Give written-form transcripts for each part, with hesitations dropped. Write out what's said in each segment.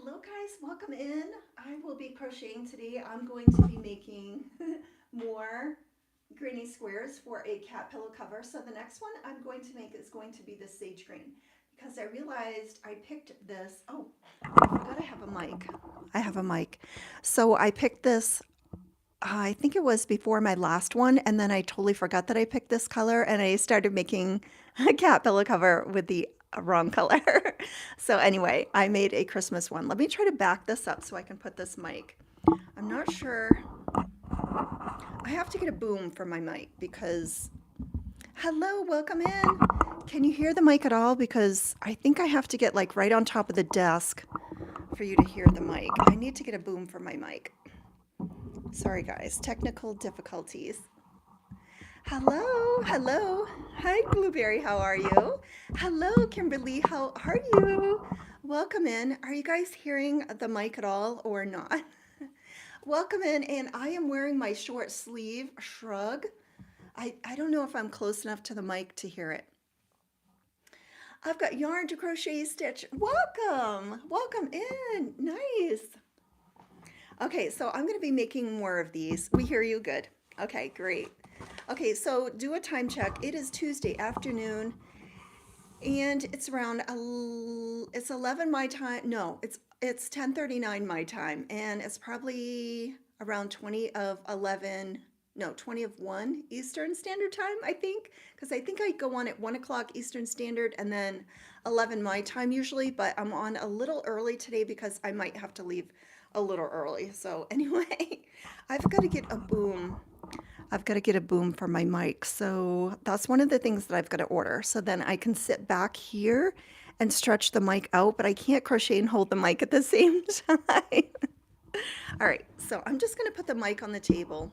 Hello guys, welcome in. I will be crocheting today. I'm going to be making more granny squares for a cat pillow cover. So the next one I'm going to make is going to be the sage green because I realized I picked this. Oh, I forgot I have a mic. I have a mic. So I picked this, I think it was before my last one, and then I totally forgot that I picked this color and I started making a cat pillow cover with the wrong color. So anyway, I made a Christmas one. Let me try to back this up so I can put this mic. I'm not sure. I have to get a boom for my mic because, hello, welcome in. Can you hear the mic at all? Because I think I have to get like right on top of the desk for you to hear the mic. I need to get a boom for my mic. Sorry guys, technical difficulties. Hello, hello. Hi, Blueberry, how are you? Hello, Kimberly, how are you? Welcome in. Are you guys hearing the mic at all or not? Welcome in, and I am wearing my short sleeve shrug. I don't know if I'm close enough to the mic to hear it. I've got yarn to crochet stitch. Welcome, welcome in. Nice. Okay, so I'm going to be making more of these. We hear you good. Okay, great. Okay, so do a time check. It is Tuesday afternoon and it's around it's 11 my time. No, it's 10:39 my time and it's probably around 20 of 11, no, 20 of 1 Eastern Standard Time, I think, because I think I go on at 1 o'clock Eastern Standard and then 11 my time usually, but I'm on a little early today because I might have to leave a little early. So anyway, I've got to get a boom. I've got to get a boom for my mic. So that's one of the things that I've got to order. So then I can sit back here and stretch the mic out, but I can't crochet and hold the mic at the same time. All right, so I'm just going to put the mic on the table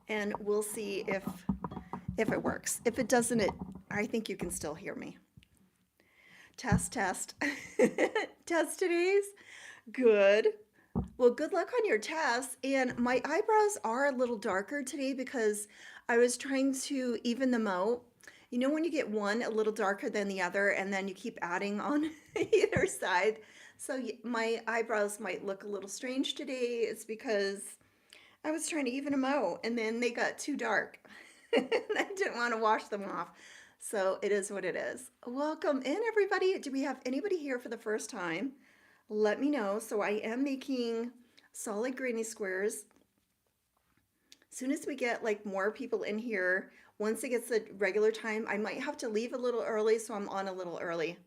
and we'll see if it works. If it doesn't, I think you can still hear me. Test, test. Test today's. Good. Well, good luck on your tests. And my eyebrows are a little darker today because I was trying to even them out. You know, when you get one a little darker than the other, and then you keep adding on either side. So my eyebrows might look a little strange today. It's because I was trying to even them out, and then they got too dark. And I didn't want to wash them off. So it is what it is. Welcome in, everybody. Do we have anybody here for the first time? Let me know. So I am making solid granny squares. As soon as we get like more people in here, once it gets the regular time, I might have to leave a little early, so I'm on a little early.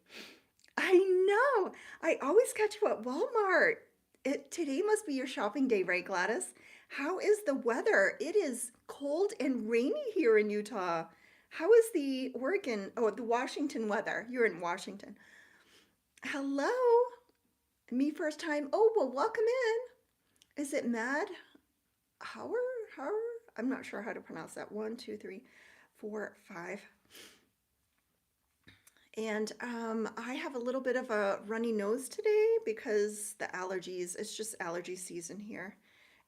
I know. I always catch you at Walmart. Today must be your shopping day, right, Gladys? How is the weather? It is cold and rainy here in Utah. How is the Oregon, oh, the Washington weather? You're in Washington. Hello. Me first time. Oh, well, welcome in. Is it Mad Hauer? Hauer? I'm not sure how to pronounce that. 1, 2, 3, 4, 5. And I have a little bit of a runny nose today because the allergies, it's just allergy season here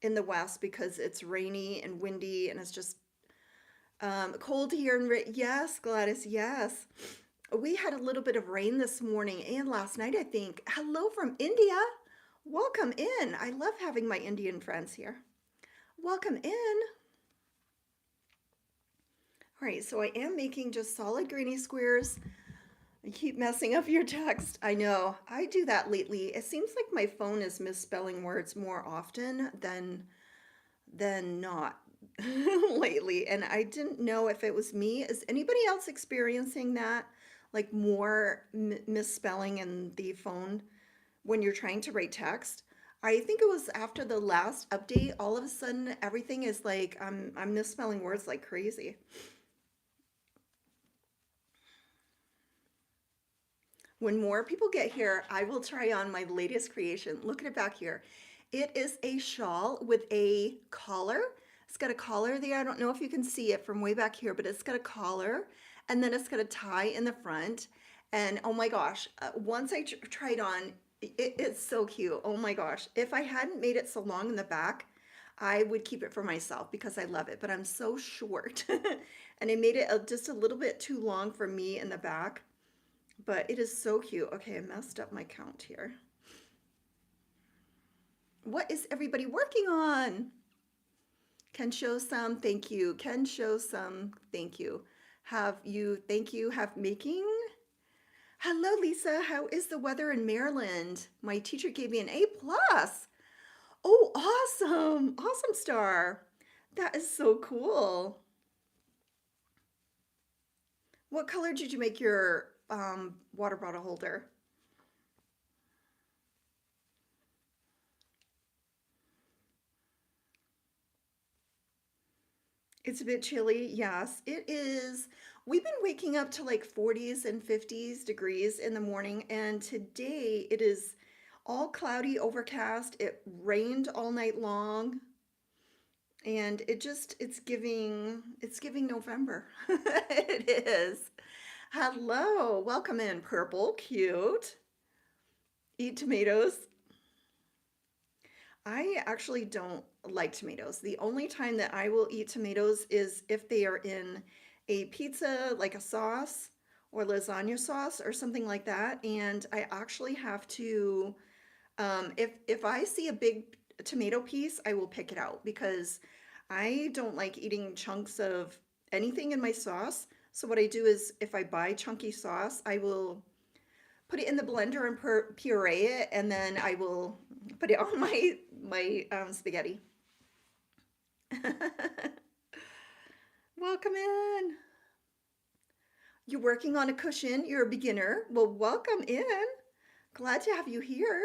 in the West because it's rainy and windy and it's just cold here. Yes, Gladys, yes. We had a little bit of rain this morning and last night, I think. Hello from India. Welcome in. I love having my Indian friends here. Welcome in. All right, so I am making just solid granny squares. I keep messing up your text. I know. I do that lately. It seems like my phone is misspelling words more often than not lately. And I didn't know if it was me. Is anybody else experiencing that? Like more misspelling in the phone when you're trying to write text? I think it was after the last update, all of a sudden everything is like I'm misspelling words like crazy. When more people get here, I will try on my latest creation. Look at it back here. It is a shawl with a collar. It's got a collar there. I don't know if you can see it from way back here, but it's got a collar and then it's got a tie in the front. And oh my gosh, once I tried on, it's so cute. Oh my gosh. If I hadn't made it so long in the back, I would keep it for myself because I love it, but I'm so short. And I made it just a little bit too long for me in the back. But it is so cute. Okay, I messed up my count here. What is everybody working on? Can show some, thank you. Can show some, thank you. Have you, thank you, have making? Hello, Lisa. How is the weather in Maryland? My teacher gave me an A plus. Oh, awesome. Awesome star. That is so cool. What color did you make your water bottle holder? It's a bit chilly. Yes, it is. We've been waking up to like 40s and 50s degrees in the morning, and today it is all cloudy, overcast. It rained all night long, and it's giving November. It is. Hello, welcome in, purple, cute. Eat tomatoes. I actually don't like tomatoes. The only time that I will eat tomatoes is if they are in a pizza, like a sauce or lasagna sauce or something like that. And I actually have to, if I see a big tomato piece, I will pick it out because I don't like eating chunks of anything in my sauce. So what I do is if I buy chunky sauce, I will put it in the blender and puree it, and then I will put it on my spaghetti. Welcome in. You're working on a cushion. You're a beginner. Well, welcome in. Glad to have you here.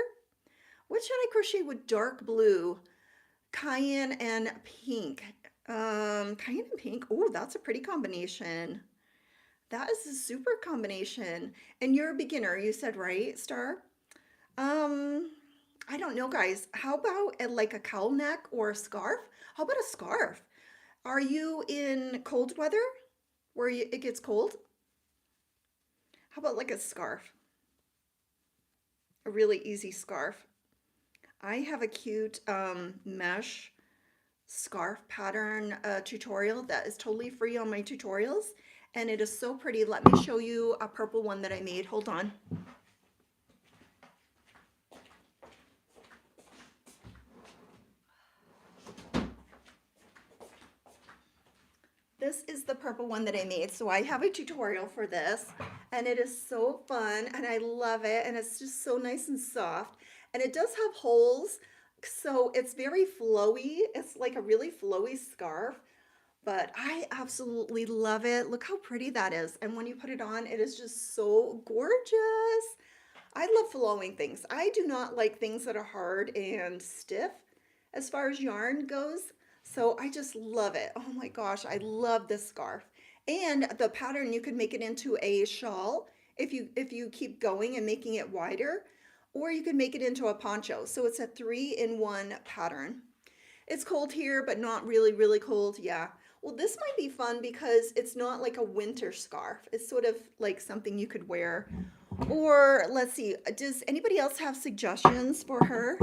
What should I crochet with dark blue, cayenne and pink? Cayenne and pink. Oh, that's a pretty combination. That is a super combination. And you're a beginner, you said, right, Star? Um, I don't know, guys. How about like a cowl neck or a scarf? How about a scarf? Are you in cold weather where it gets cold? How about like a scarf? A really easy scarf. I have a cute mesh scarf pattern tutorial that is totally free on my tutorials, and it is so pretty. Let me show you a purple one that I made. Hold on. This is the purple one that I made. So I have a tutorial for this, and it is so fun and I love it, and it's just so nice and soft, and it does have holes, so it's very flowy. It's like a really flowy scarf, but I absolutely love it. Look how pretty that is, and when you put it on, it is just so gorgeous. I love flowing things. I do not like things that are hard and stiff as far as yarn goes. So I just love it. Oh my gosh, I love this scarf. And the pattern, you could make it into a shawl if you keep going and making it wider, or you could make it into a poncho. So it's a 3-in-1 pattern. It's cold here, but not really, really cold. Yeah. Well, this might be fun because it's not like a winter scarf. It's sort of like something you could wear. Or let's see, does anybody else have suggestions for her?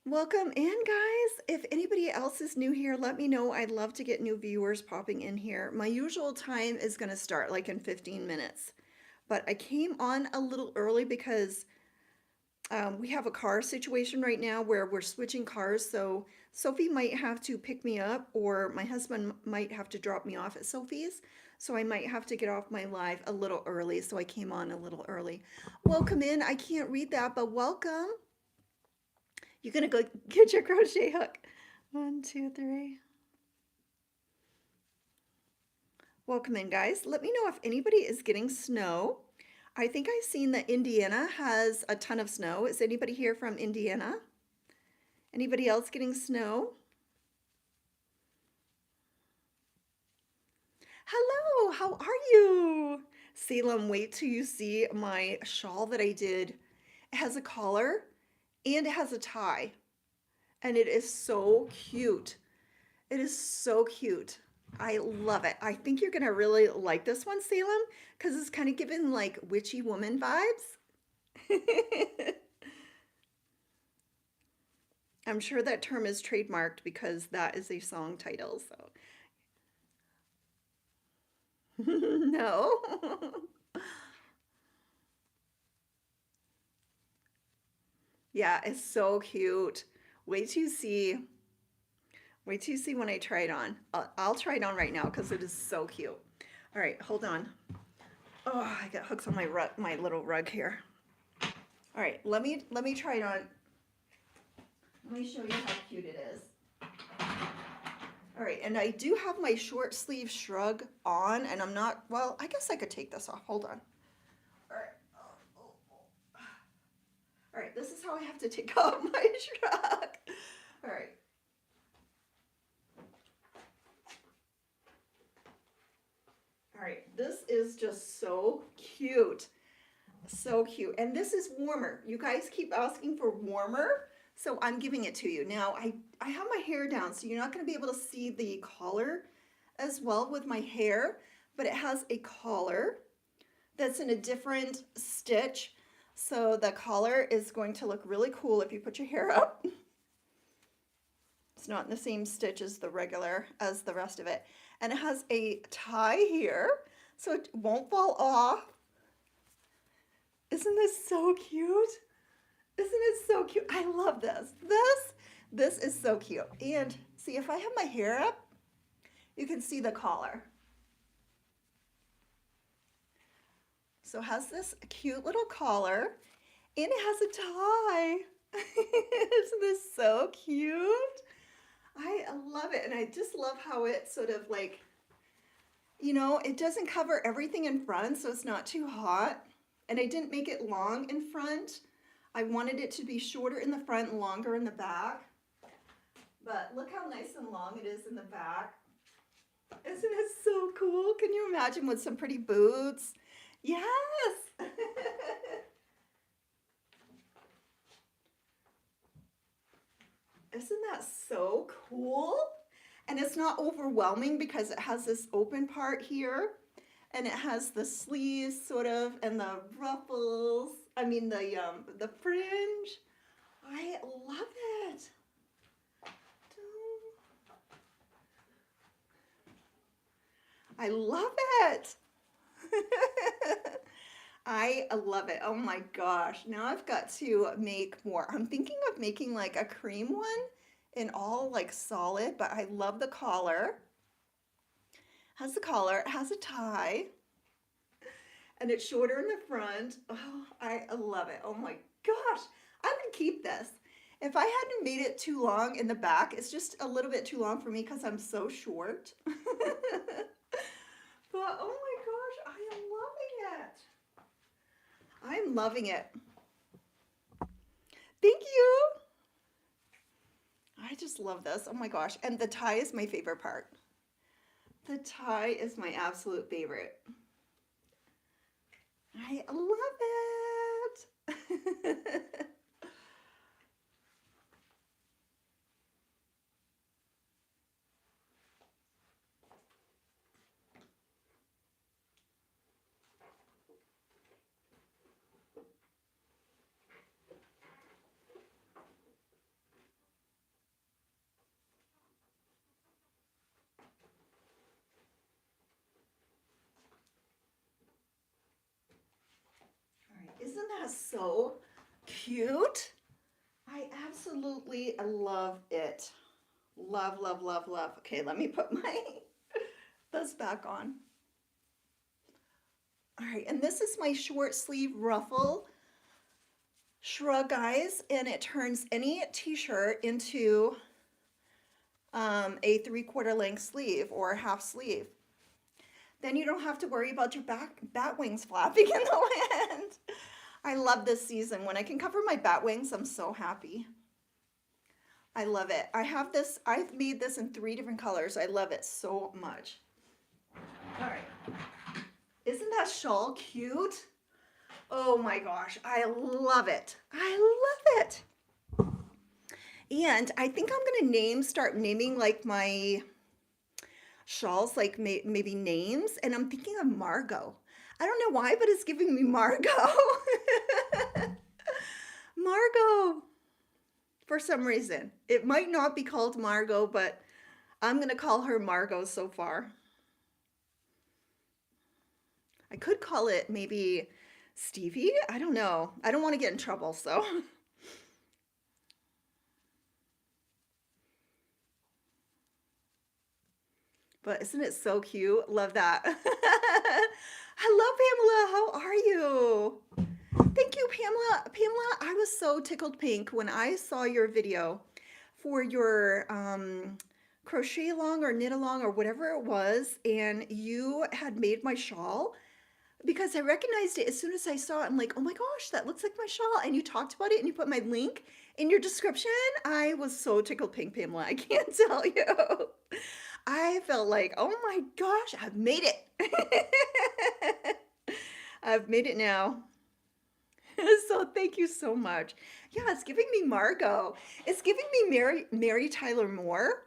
Welcome in, guys. If anybody else is new here, let me know. I'd love to get new viewers popping in here. My usual time is going to start like in 15 minutes, but I came on a little early because we have a car situation right now where we're switching cars. So Sophie might have to pick me up, or my husband might have to drop me off at Sophie's. So I might have to get off my live a little early. So I came on a little early. Welcome in. I can't read that, but welcome. You're going to go get your crochet hook. 1, 2, 3. Welcome in, guys. Let me know if anybody is getting snow. I think I've seen that Indiana has a ton of snow. Is anybody here from Indiana? Anybody else getting snow? Hello, how are you? Salem, wait till you see my shawl that I did. It has a collar and it has a tie, and it is so cute. It is so cute. I love it. I think you're gonna really like this one, Salem, because it's kind of giving like witchy woman vibes. I'm sure that term is trademarked because that is a song title, so. No. Yeah, it's so cute. Wait till you see. Wait till you see when I try it on. I'll try it on right now because it is so cute. All right, hold on. Oh, I got hooks on my rug, my little rug here. All right, let me try it on. Let me show you how cute it is. All right, and I do have my short sleeve shrug on, and I'm not, well, I guess I could take this off. Hold on. All right. All right, this is how I have to take off my shrug. All right. All right, this is just so cute. So cute. And this is warmer. You guys keep asking for warmer, so I'm giving it to you. Now, I have my hair down, so you're not going to be able to see the collar as well with my hair, but it has a collar that's in a different stitch. So the collar is going to look really cool if you put your hair up. It's not in the same stitch as the regular, as the rest of it. And it has a tie here, so it won't fall off. Isn't this so cute? Isn't it so cute? I love this. This is so cute. And see, if I have my hair up, you can see the collar. So it has this cute little collar, and it has a tie. Isn't this so cute? I love it, and I just love how it sort of like, you know, it doesn't cover everything in front, so it's not too hot. And I didn't make it long in front. I wanted it to be shorter in the front and longer in the back. But look how nice and long it is in the back. Isn't it so cool? Can you imagine with some pretty boots? Yes! Isn't that so cool? And it's not overwhelming because it has this open part here, and it has the sleeves sort of, and the ruffles. I mean the fringe. I love it. I love it. I love it. Oh my gosh. Now I've got to make more. I'm thinking of making like a cream one in all like solid, but I love the collar. Has the collar, it has a tie, and it's shorter in the front. Oh, I love it. Oh my gosh. I'm gonna keep this. If I hadn't made it too long in the back, it's just a little bit too long for me because I'm so short. But oh my gosh, I am loving it. I'm loving it. Thank you. I just love this. Oh my gosh. And the tie is my favorite part. The tie is my absolute favorite. I love it. Isn't that so cute? I absolutely love it. Love, love, love, love. Okay, let me put my this back on. All right, and this is my short sleeve ruffle shrug, guys, and it turns any t-shirt into a 3/4 length sleeve or a half sleeve. Then you don't have to worry about your bat wings flapping in the wind. I love this season. When I can cover my bat wings, I'm so happy. I love it. I have this, I've made this in 3 different colors. I love it so much. All right. Isn't that shawl cute? Oh my gosh, I love it. I love it. And I think I'm gonna start naming like my shawls, like maybe names. And I'm thinking of Margot. I don't know why, but it's giving me Margot. Margot. For some reason. It might not be called Margot, but I'm gonna call her Margot so far. I could call it maybe Stevie. I don't know. I don't want to get in trouble, so. But isn't it so cute? Love that. Hello, Pamela. How are you? Thank you, Pamela. Pamela, I was so tickled pink when I saw your video for your crochet along or knit along or whatever it was, and you had made my shawl because I recognized it as soon as I saw it. I'm like, oh my gosh, that looks like my shawl. And you talked about it and you put my link in your description. I was so tickled pink, Pamela. I can't tell you. I felt like, oh my gosh, I've made it. I've made it now. So thank you so much. Yeah, it's giving me Margot. It's giving me Mary Tyler Moore,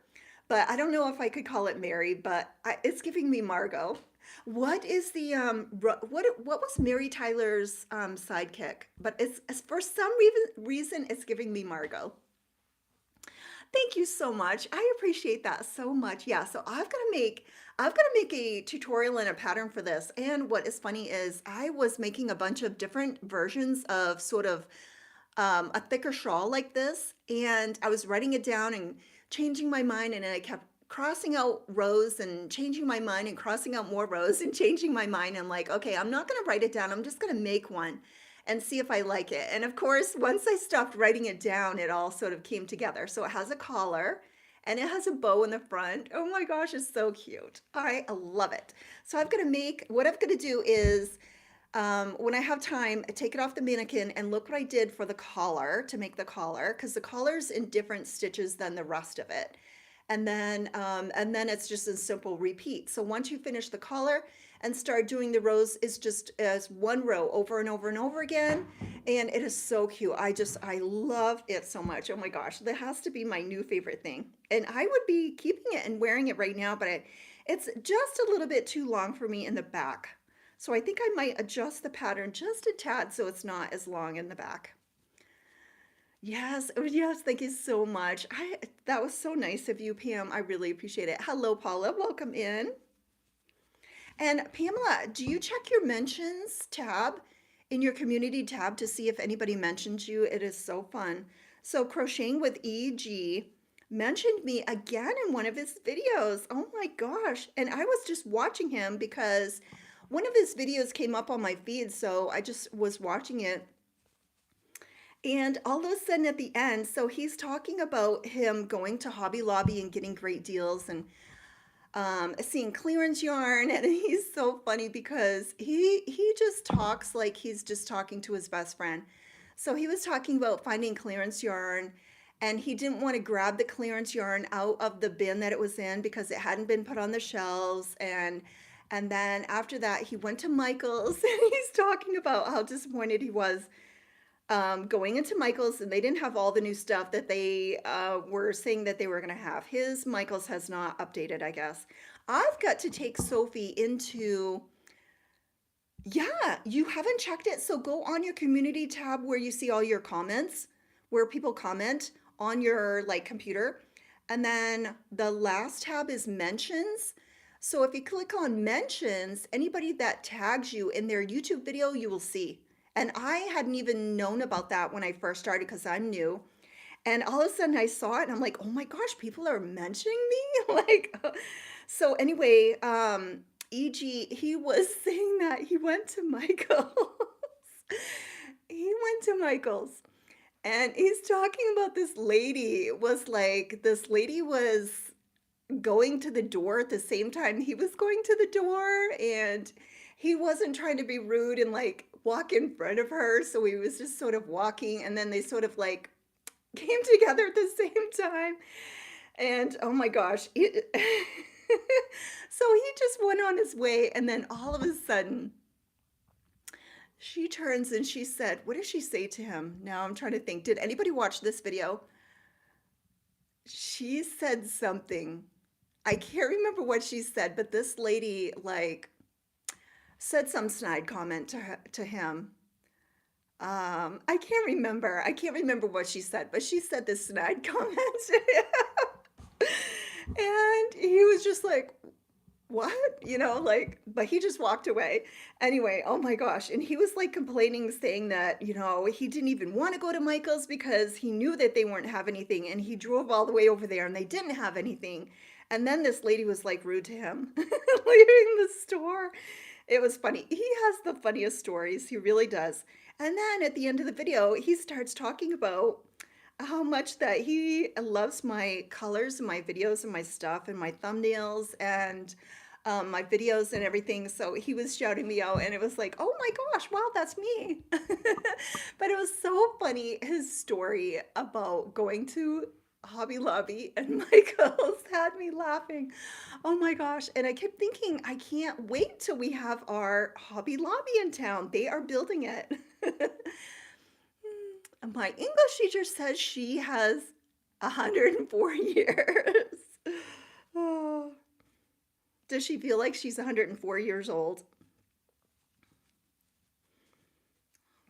but I don't know if I could call it Mary, but it's giving me Margot. What is the what was Mary Tyler's sidekick? But it's for some reason it's giving me Margot. Thank you so much. I appreciate that so much. Yeah, so I've got to make a tutorial and a pattern for this. And what is funny is I was making a bunch of different versions of sort of a thicker shawl like this, and I was writing it down and changing my mind, and I kept crossing out rows and changing my mind and crossing out more rows and changing my mind. I'm like, okay, I'm not going to write it down. I'm just going to make one and see if I like it. And of course, once I stopped writing it down, it all sort of came together. So it has a collar and it has a bow in the front. Oh my gosh, it's so cute. I love it. So what I'm going to do is when I have time, take it off the mannequin and look what I did for the collar to make the collar, because the collar's in different stitches than the rest of it. And then it's just a simple repeat. So once you finish the collar and start doing the rows, it's just as one row over and over and over again. And it is so cute. I love it so much. Oh my gosh, that has to be my new favorite thing. And I would be keeping it and wearing it right now, but it's just a little bit too long for me in the back. So I think I might adjust the pattern just a tad so it's not as long in the back. Yes, oh yes, thank you so much. That was so nice of you, Pam. I really appreciate it. Hello, Paula. Welcome in. And Pamela, do you check your mentions tab in your community tab to see if anybody mentioned you? It is so fun. So Crocheting with EG mentioned me again in one of his videos. Oh my gosh. And I was just watching him because one of his videos came up on my feed, so I just was watching it. And all of a sudden at the end, so he's talking about him going to Hobby Lobby and getting great deals and seeing clearance yarn. And he's so funny because he just talks like he's just talking to his best friend. So he was talking about finding clearance yarn, and he didn't want to grab the clearance yarn out of the bin that it was in because it hadn't been put on the shelves. And then after that, he went to Michael's and he's talking about how disappointed he was going into Michael's, and they didn't have all the new stuff that they were saying that they were going to have. His Michael's has not updated, I guess. I've got to take Sophie into, yeah, you haven't checked it. So go on your community tab where you see all your comments, where people comment on your computer. And then the last tab is mentions. So if you click on mentions, anybody that tags you in their YouTube video, you will see. And I hadn't even known about that when I first started because I'm new. And all of a sudden I saw it and I'm like, oh my gosh, people are mentioning me? So anyway, E.G., he was saying that he went to Michael's. He went to Michael's. And he's talking about this lady this lady was going to the door at the same time he was going to the door, and he wasn't trying to be rude and walk in front of her, so he was just sort of walking, and then they sort of came together at the same time. And oh my gosh, so he just went on his way, and then all of a sudden she turns and she said, what did she say to him? Now I'm trying to think, did anybody watch this video? She said something, I can't remember what she said, but this lady said some snide comment to him. I can't remember what she said, but she said this snide comment to him. And he was just like, what? But he just walked away. Anyway, oh my gosh. And he was complaining, saying that, he didn't even want to go to Michael's because he knew that they weren't have anything. And he drove all the way over there and they didn't have anything. And then this lady was like rude to him leaving the store. It was funny. He has the funniest stories. He really does. And then at the end of the video, he starts talking about how much that he loves my colors and my videos and my stuff and my thumbnails and my videos and everything. So he was shouting me out, and it was like, oh my gosh, wow, that's me. But it was so funny, his story about going to Hobby Lobby, and Michael's had me laughing. Oh my gosh. And I kept thinking, I can't wait till we have our Hobby Lobby in town. They are building it. My English teacher says she has 104 years. Oh, does she feel like she's 104 years old?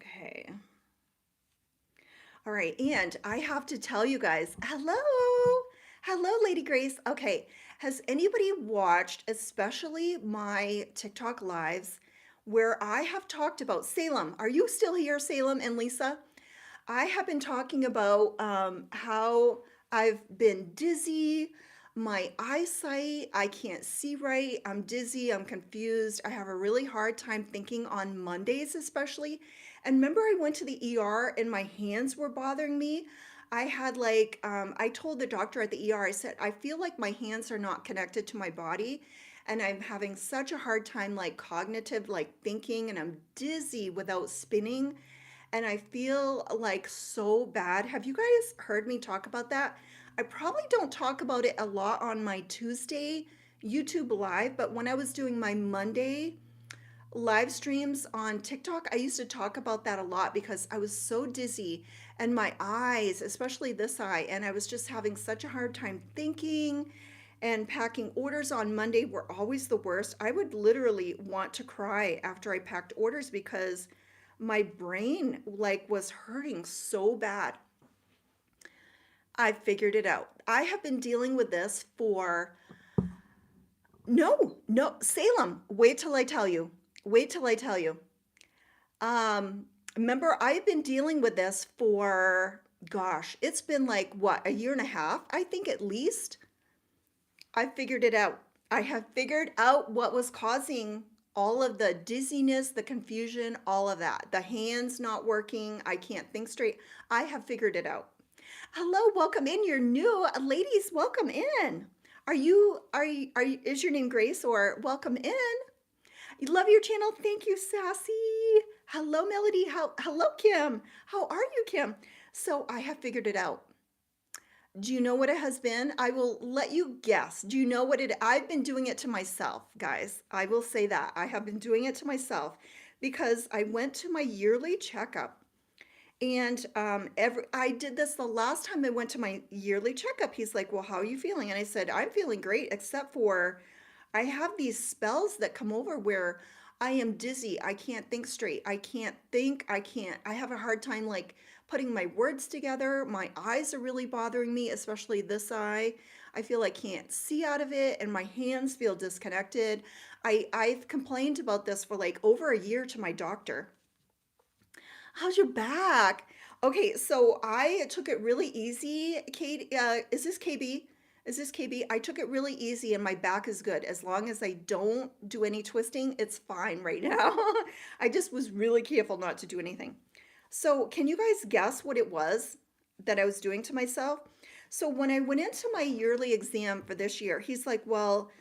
Okay. All right. And I have to tell you guys, hello. Hello, Lady Grace. Okay. Has anybody watched, especially my TikTok lives, where I have talked about Salem? Are you still here, Salem and Lisa? I have been talking about how I've been dizzy, my eyesight, I can't see right, I'm dizzy, I'm confused, I have a really hard time thinking on Mondays, especially. And remember, I went to the ER and my hands were bothering me. I had like, I told the doctor at the ER, I said, I feel like my hands are not connected to my body. And I'm having such a hard time, like cognitive, like thinking, and I'm dizzy without spinning, and I feel like so bad. Have you guys heard me talk about that? I probably don't talk about it a lot on my Tuesday YouTube live, but when I was doing my Monday live streams on TikTok, I used to talk about that a lot because I was so dizzy, and my eyes, especially this eye, and I was just having such a hard time thinking, and packing orders on Monday were always the worst. I would literally want to cry after I packed orders because my brain like was hurting so bad. I figured it out. I have been dealing with this for no, Salem. Wait till I tell you. Wait till I tell you. Remember, I've been dealing with this for, gosh, it's been like what, a year and a half, I think at least. I figured it out. I have figured out what was causing all of the dizziness, the confusion, all of that. The hands not working, I can't think straight. I have figured it out. Hello, welcome in. You're new. Ladies, welcome in. Are you, is your name Grace or welcome in? You love your channel. Thank you, Sassy. Hello, Melody. Hello, Kim. How are you, Kim? So I have figured it out. Do you know what it has been? I will let you guess. Do you know what it? I've been doing it to myself, guys. I will say that. I have been doing it to myself because I went to my yearly checkup, and I did this the last time I went to my yearly checkup. He's like, "Well, how are you feeling?" And I said, "I'm feeling great, except for I have these spells that come over where I am dizzy. I can't think straight. I can't think. I have a hard time like putting my words together. My eyes are really bothering me, especially this eye. I feel I can't see out of it, and my hands feel disconnected. I've complained about this for like over a year to my doctor. How's your back? Okay, so I took it really easy. Kate, is this KB? Is this KB? I took it really easy and my back is good. As long as I don't do any twisting, it's fine right now. I just was really careful not to do anything. So, can you guys guess what it was that I was doing to myself? So, when I went into my yearly exam for this year, he's like, "Well,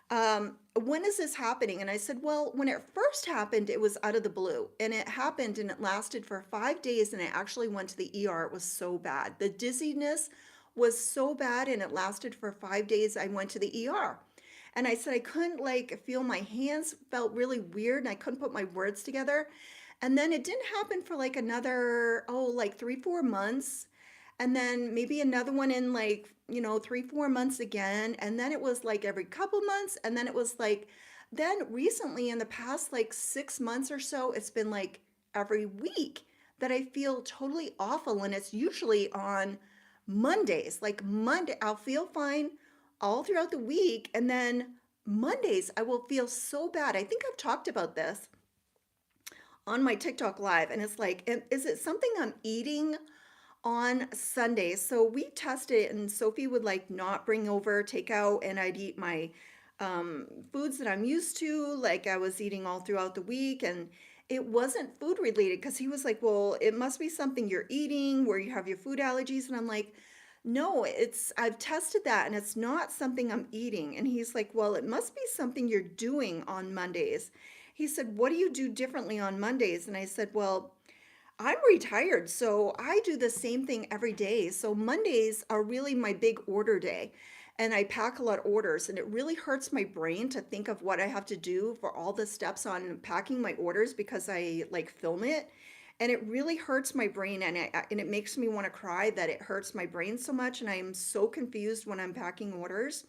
when is this happening?" And I said, "Well, when it first happened, it was out of the blue. And it happened and it lasted for 5 days. And I actually went to the ER. It was so bad. The dizziness was so bad and it lasted for 5 days. I went to the ER." And I said, I couldn't like feel my hands felt really weird and I couldn't put my words together. And then it didn't happen for like another, oh, like 3, 4 months. And then maybe another one in like, 3, 4 months again. And then it was like every couple months. And then it was like, then recently in the past like 6 months or so, it's been like every week that I feel totally awful. And it's usually on Mondays. Like Monday, I'll feel fine all throughout the week. And then Mondays, I will feel so bad. I think I've talked about this on my TikTok live. And it's like, is it something I'm eating on Sunday. So we tested it, and Sophie would like not bring over takeout, and I'd eat my foods that I'm used to, like I was eating all throughout the week. And it wasn't food related because he was like, well, it must be something you're eating where you have your food allergies. And I'm like, no, I've tested that and it's not something I'm eating. And he's like, well, it must be something you're doing on Mondays. He said, what do you do differently on Mondays? And I said, well, I'm retired, so I do the same thing every day. So Mondays are really my big order day. And I pack a lot of orders, and it really hurts my brain to think of what I have to do for all the steps on packing my orders because I like film it. And it really hurts my brain, and it makes me want to cry that it hurts my brain so much. And I am so confused when I'm packing orders.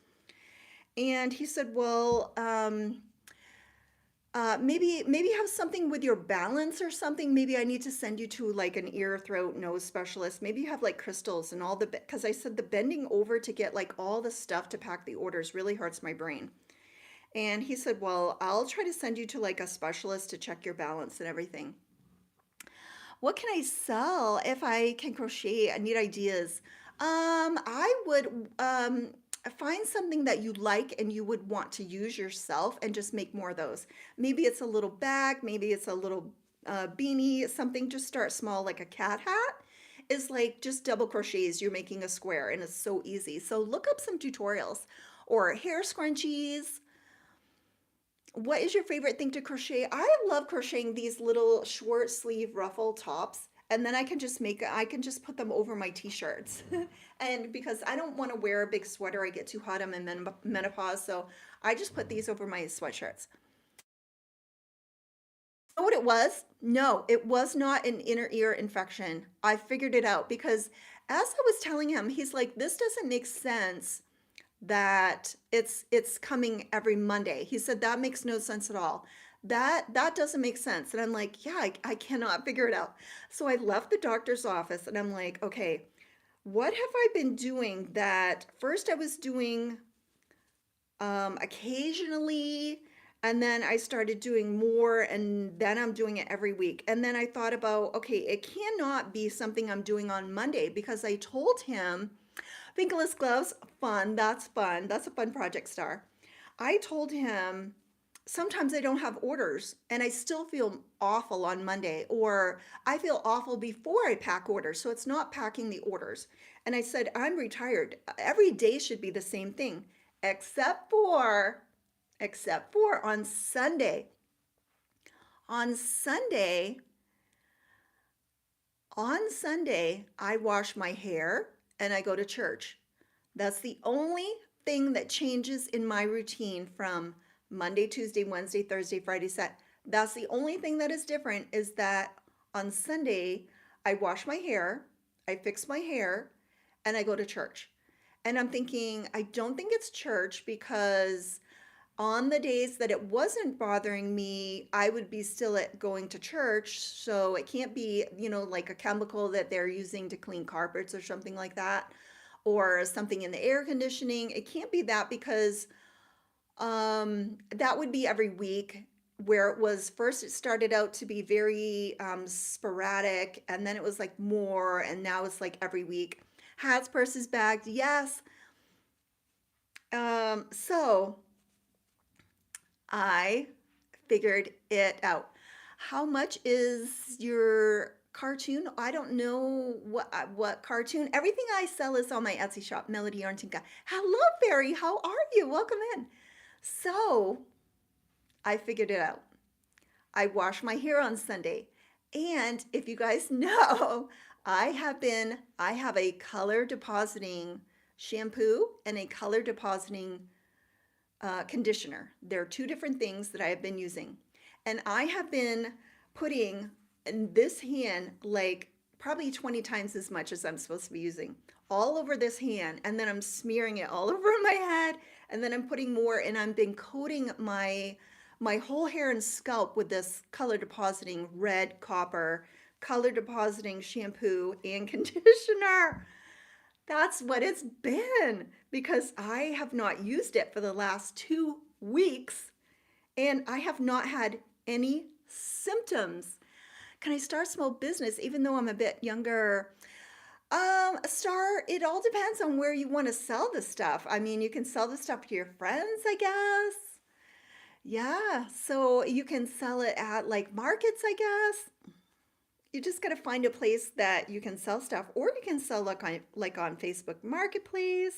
And he said, well, maybe have something with your balance or something. Maybe I need to send you to like an ear, throat, nose specialist. Maybe you have like crystals and all the, because I said the bending over to get like all the stuff to pack the orders really hurts my brain. And he said, well, I'll try to send you to like a specialist to check your balance and everything. What can I sell if I can crochet? I need ideas. I would find something that you like and you would want to use yourself and just make more of those. Maybe it's a little bag, maybe it's a little beanie, something. Just start small, like a cat hat is like just double crochets. You're making a square and it's so easy. So look up some tutorials or hair scrunchies. What is your favorite thing to crochet? I love crocheting these little short sleeve ruffle tops. And then I can just put them over my t-shirts. And because I don't want to wear a big sweater, I get too hot, I'm in menopause. So I just put these over my sweatshirts. Know what it was? No, it was not an inner ear infection. I figured it out because as I was telling him, he's like, this doesn't make sense that it's coming every Monday. He said that makes no sense at all. That doesn't make sense. And I'm like, yeah, I cannot figure it out. So I left the doctor's office and I'm like, okay, what have I been doing that first I was doing occasionally, and then I started doing more, and then I'm doing it every week. And then I thought about, okay, it cannot be something I'm doing on Monday because I told him fingerless gloves, fun. That's fun. That's a fun project star. I told him sometimes I don't have orders and I still feel awful on Monday, or I feel awful before I pack orders. So it's not packing the orders. And I said, I'm retired. Every day should be the same thing, except for, on Sunday. On Sunday, I wash my hair and I go to church. That's the only thing that changes in my routine from Monday, Tuesday, Wednesday, Thursday, Friday, Saturday. That's the only thing that is different, is that on Sunday, I wash my hair, I fix my hair, and I go to church. And I'm thinking, I don't think it's church because on the days that it wasn't bothering me, I would be still at going to church. So it can't be, like a chemical that they're using to clean carpets or something like that, or something in the air conditioning. It can't be that because that would be every week, where it was first, it started out to be very sporadic, and then it was like more, and now it's like every week. Hats, purses, bags, yes. So I figured it out. How much is your cartoon? I don't know what cartoon. Everything I sell is on my Etsy shop, Melody Yarn Tinka. Hello, Barry. How are you? Welcome in. So I figured it out. I wash my hair on Sunday. And if you guys know, I have a color depositing shampoo and a color depositing conditioner. They're two different things that I have been using. And I have been putting in this hand like probably 20 times as much as I'm supposed to be using all over this hand. And then I'm smearing it all over my head. And then I'm putting more, and I've been coating my whole hair and scalp with this color depositing red copper color depositing shampoo and conditioner. That's what it's been, because I have not used it for the last 2 weeks and I have not had any symptoms. Can I start a small business even though I'm a bit younger? It all depends on where you want to sell the stuff. I mean, you can sell the stuff to your friends, I guess. Yeah, so you can sell it at like markets, I guess. You just got to find a place that you can sell stuff, or you can sell like on Facebook Marketplace,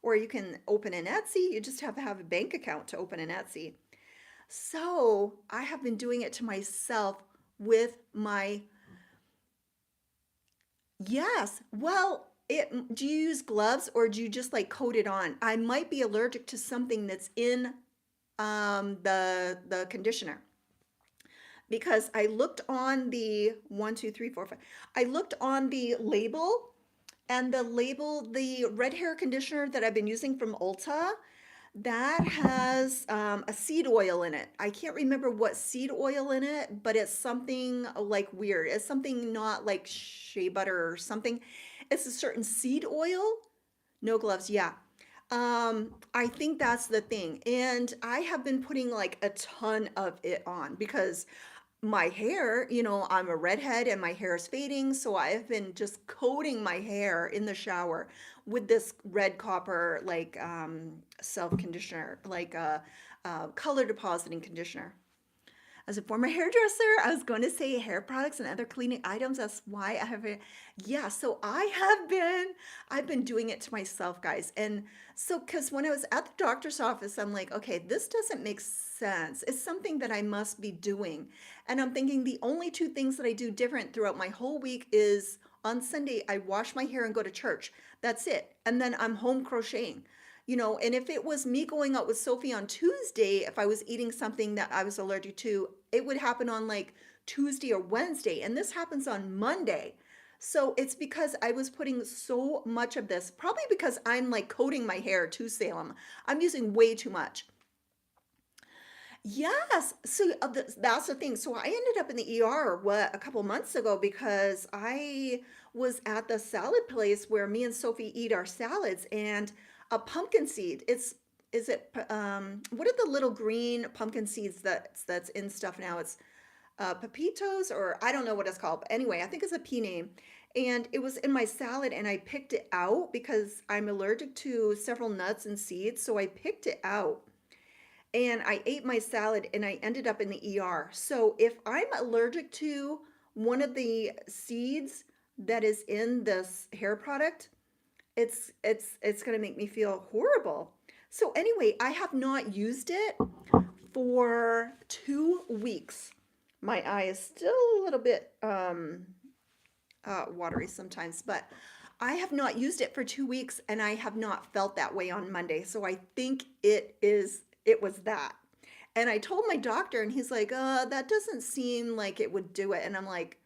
or you can open an Etsy. You just have a bank account to open an Etsy. So I have been doing it to myself with my, yes. Well, do you use gloves or do you just like coat it on? I might be allergic to something that's in the conditioner because I looked on the one, two, three, four, five. I looked on the label, and the red hair conditioner that I've been using from Ulta, that has a seed oil in it. I can't remember what seed oil in it, but it's something like weird. It's something not like shea butter or something. It's a certain seed oil. No gloves, yeah. I think that's the thing. And I have been putting like a ton of it on because my hair, I'm a redhead and my hair is fading, so I've been just coating my hair in the shower with this red copper like self conditioner, like a color depositing conditioner. As a former hairdresser, I was going to say hair products and other cleaning items. That's why I have it. Yeah, so I've been doing it to myself, guys. And so, because when I was at the doctor's office, I'm like, okay, this doesn't make sense. It's something that I must be doing. And I'm thinking the only two things that I do different throughout my whole week is on Sunday, I wash my hair and go to church. That's it. And then I'm home crocheting. And if it was me going out with Sophie on Tuesday, if I was eating something that I was allergic to, it would happen on like Tuesday or Wednesday. And this happens on Monday. So it's because I was putting so much of this, probably because I'm like coating my hair to Salem. I'm using way too much. Yes. So that's the thing. So I ended up in the ER a couple months ago because I was at the salad place where me and Sophie eat our salads, and a pumpkin seed. What are the little green pumpkin seeds that's in stuff now? It's pepitos, or I don't know what it's called. But anyway, I think it's a pea name. And it was in my salad, and I picked it out because I'm allergic to several nuts and seeds. So I picked it out and I ate my salad, and I ended up in the ER. So if I'm allergic to one of the seeds that is in this hair product, it's going to make me feel horrible. So anyway, I have not used it for 2 weeks. My eye is still a little bit watery sometimes, but I have not used it for 2 weeks, and I have not felt that way on Monday. So I think it was that. And I told my doctor, and he's like, that doesn't seem like it would do it. And I'm like,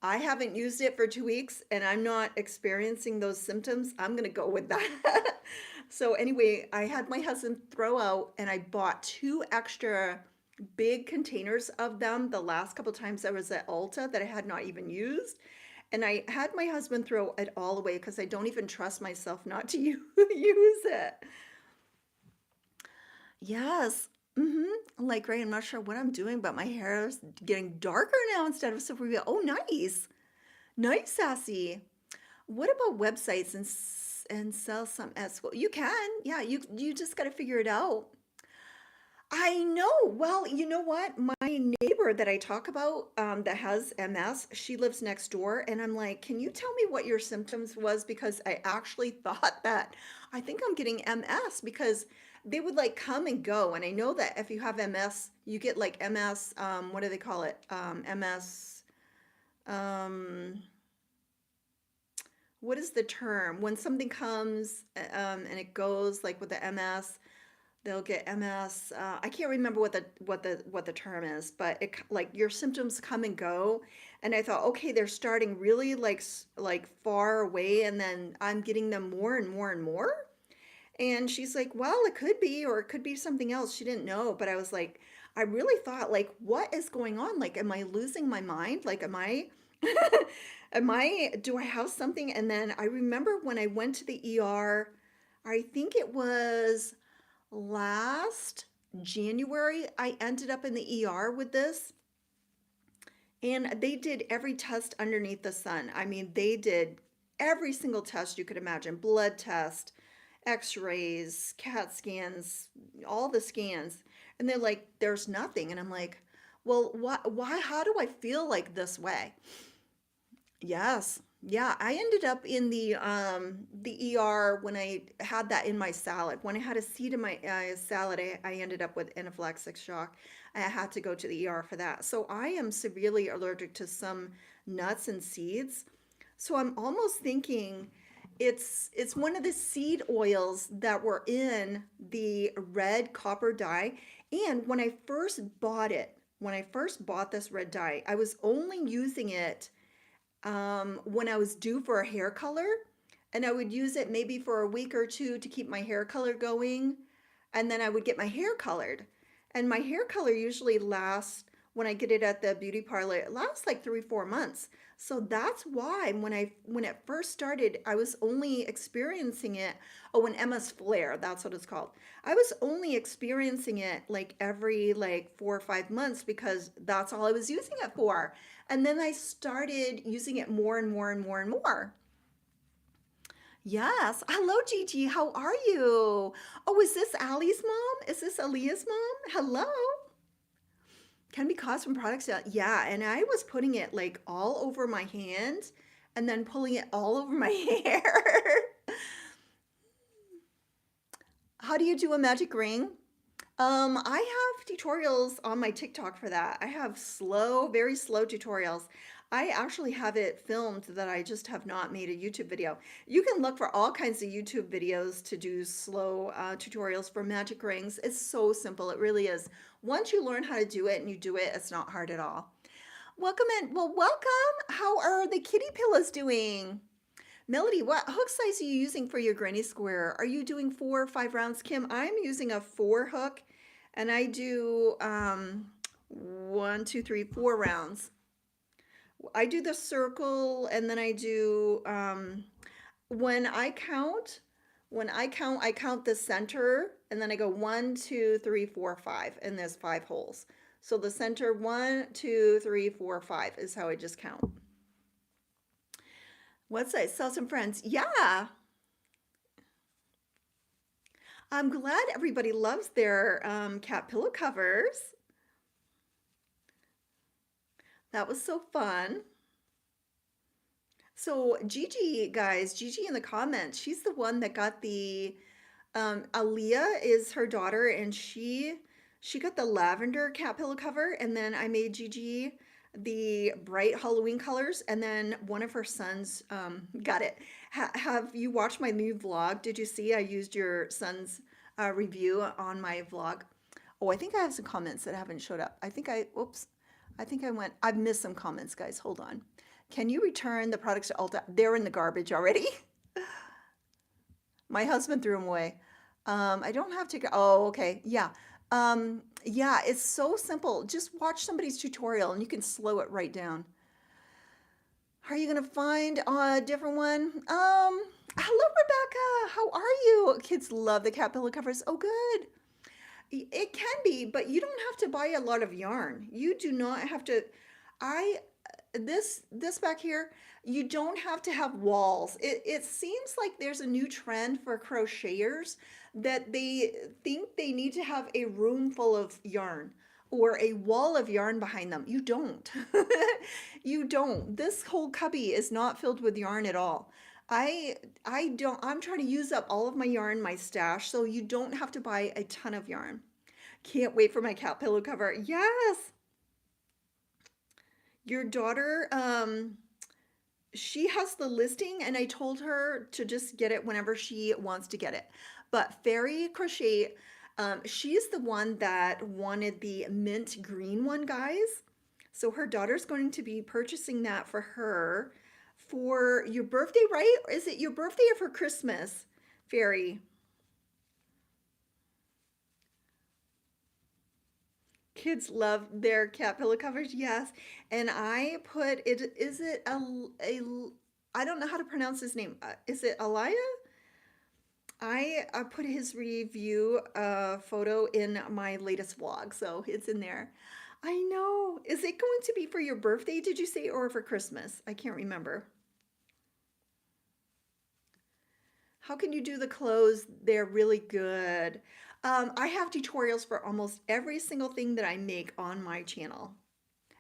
I haven't used it for 2 weeks and I'm not experiencing those symptoms. I'm going to go with that. So, anyway, I had my husband throw out, and I bought two extra big containers of them the last couple times I was at Ulta that I had not even used. And I had my husband throw it all away because I don't even trust myself not to use it. Yes. Like, Ray, I'm not sure what I'm doing, but my hair is getting darker now instead of super real. Oh, nice. Nice, Sassy. What about websites and sell some at school? You can. Yeah, you just got to figure it out. I know. Well, you know what? My neighbor that I talk about, that has MS, she lives next door, and I'm like, can you tell me what your symptoms was? Because I actually thought that I think I'm getting MS because they would like come and go, and I know that if you have MS, you get like MS. What do they call it? MS. Um, what is the term when something comes and it goes like with the MS? They'll get MS. I can't remember what the term is, but like your symptoms come and go. And I thought, okay, they're starting really like far away, and then I'm getting them more and more and more. And she's like, well, it could be, or it could be something else. She didn't know, but I was like, I really thought, like, what is going on? Like, am I losing my mind? Like, do I have something? And then I remember when I went to the ER, I think it was last January, I ended up in the ER with this, and they did every test underneath the sun. I mean, they did every single test you could imagine, blood test, x-rays, CAT scans, all the scans. And they're like, there's nothing. And I'm like, well, why, how do I feel like this way? Yes. Yeah, I ended up in the ER when I had that in my salad. When I had a seed in my salad, I ended up with anaphylactic shock. I had to go to the ER for that. So I am severely allergic to some nuts and seeds. So I'm almost thinking it's one of the seed oils that were in the red copper dye. And when I first bought it, when I first bought this red dye, I was only using it when I was due for a hair color, and I would use it maybe for a week or two to keep my hair color going, and then I would get my hair colored. And my hair color usually lasts, when I get it at the beauty parlor, it lasts like 3, 4 months. So that's why when it first started, I was only experiencing it. Oh, an Emma's Flare, that's what it's called. I was only experiencing it like every like 4 or 5 months because that's all I was using it for. And then I started using it more and more and more and more. Yes. Hello, Gigi. How are you? Oh, is this Allie's mom? Is this Aaliyah's mom? Hello. Can be caused from products. Yeah. And I was putting it like all over my hand and then pulling it all over my hair. How do you do a magic ring? I have tutorials on my TikTok for that. I have slow, very slow tutorials. I actually have it filmed that I just have not made a YouTube video. You can look for all kinds of YouTube videos to do slow tutorials for magic rings. It's so simple. It really is. Once you learn how to do it and you do it, it's not hard at all. Welcome in. Well, welcome. How are the kitty pillows doing? Melody, what hook size are you using for your granny square? Are you doing 4 or 5 rounds? Kim, I'm using a 4 hook and I do 1, 2, 3, 4 rounds. I do the circle and then I do when I count, I count the center and then I go 1, 2, 3, 4, 5, and there's 5 holes. So the center 1, 2, 3, 4, 5 is how I just count. What size? Sell some friends. Yeah. I'm glad everybody loves their cat pillow covers. That was so fun. So Gigi, guys, Gigi in the comments, she's the one that got the Aaliyah is her daughter, and she got the lavender cat pillow cover, and then I made Gigi the bright Halloween colors, and then one of her sons got it. Have you watched my new vlog? Did you see I used your son's review on my vlog? Oh, I think I have some comments that haven't showed up. Oops, I've missed some comments, guys. Hold on. Can you return the products to Ulta? They're in the garbage already. My husband threw them away. I don't have to go. Oh, okay. Yeah. Yeah, it's so simple. Just watch somebody's tutorial and you can slow it right down. Are you gonna find a different one? Hello, Rebecca. How are you? Kids love the cat pillow covers. Oh, good. It can be, but you don't have to buy a lot of yarn. You do not have to. I this back here, you don't have to have walls. It seems like there's a new trend for crocheters that they think they need to have a room full of yarn or a wall of yarn behind them. You don't. You don't. This whole cubby is not filled with yarn at all. I'm trying to use up all of my yarn, my stash, so you don't have to buy a ton of yarn. Can't wait for my cat pillow cover. Yes. Your daughter, she has the listing and I told her to just get it whenever she wants to get it. But Fairy Crochet, she's the one that wanted the mint green one, guys. So her daughter's going to be purchasing that for her for your birthday, right? Or is it your birthday or for Christmas, Fairy? Kids love their cat pillow covers, yes. And I put it, is it I don't know how to pronounce his name. Is it Alaya? I put his review photo in my latest vlog, so it's in there. I know. Is it going to be for your birthday, did you say, or for Christmas? I can't remember. How can you do the clothes? They're really good. I have tutorials for almost every single thing that I make on my channel.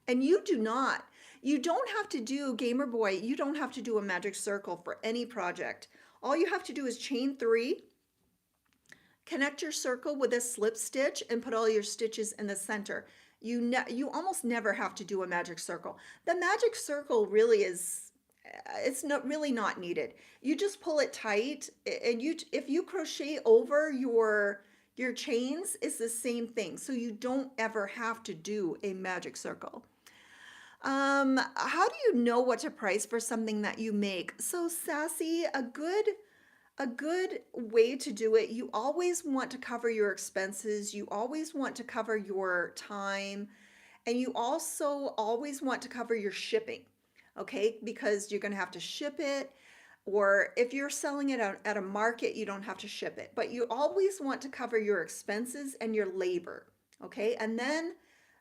And you do not. You don't have to do Gamer Boy. You don't have to do a magic circle for any project. All you have to do is chain 3, connect your circle with a slip stitch, and put all your stitches in the center. You almost never have to do a magic circle. The magic circle really is it's not really not needed. You just pull it tight, and you if you crochet over your chains, it's the same thing. So you don't ever have to do a magic circle. How do you know what to price for something that you make? So Sassy, a good way to do it, you always want to cover your expenses, you always want to cover your time, and you also always want to cover your shipping, okay? Because you're going to have to ship it, or if you're selling it at a market, you don't have to ship it. But you always want to cover your expenses and your labor, okay? And then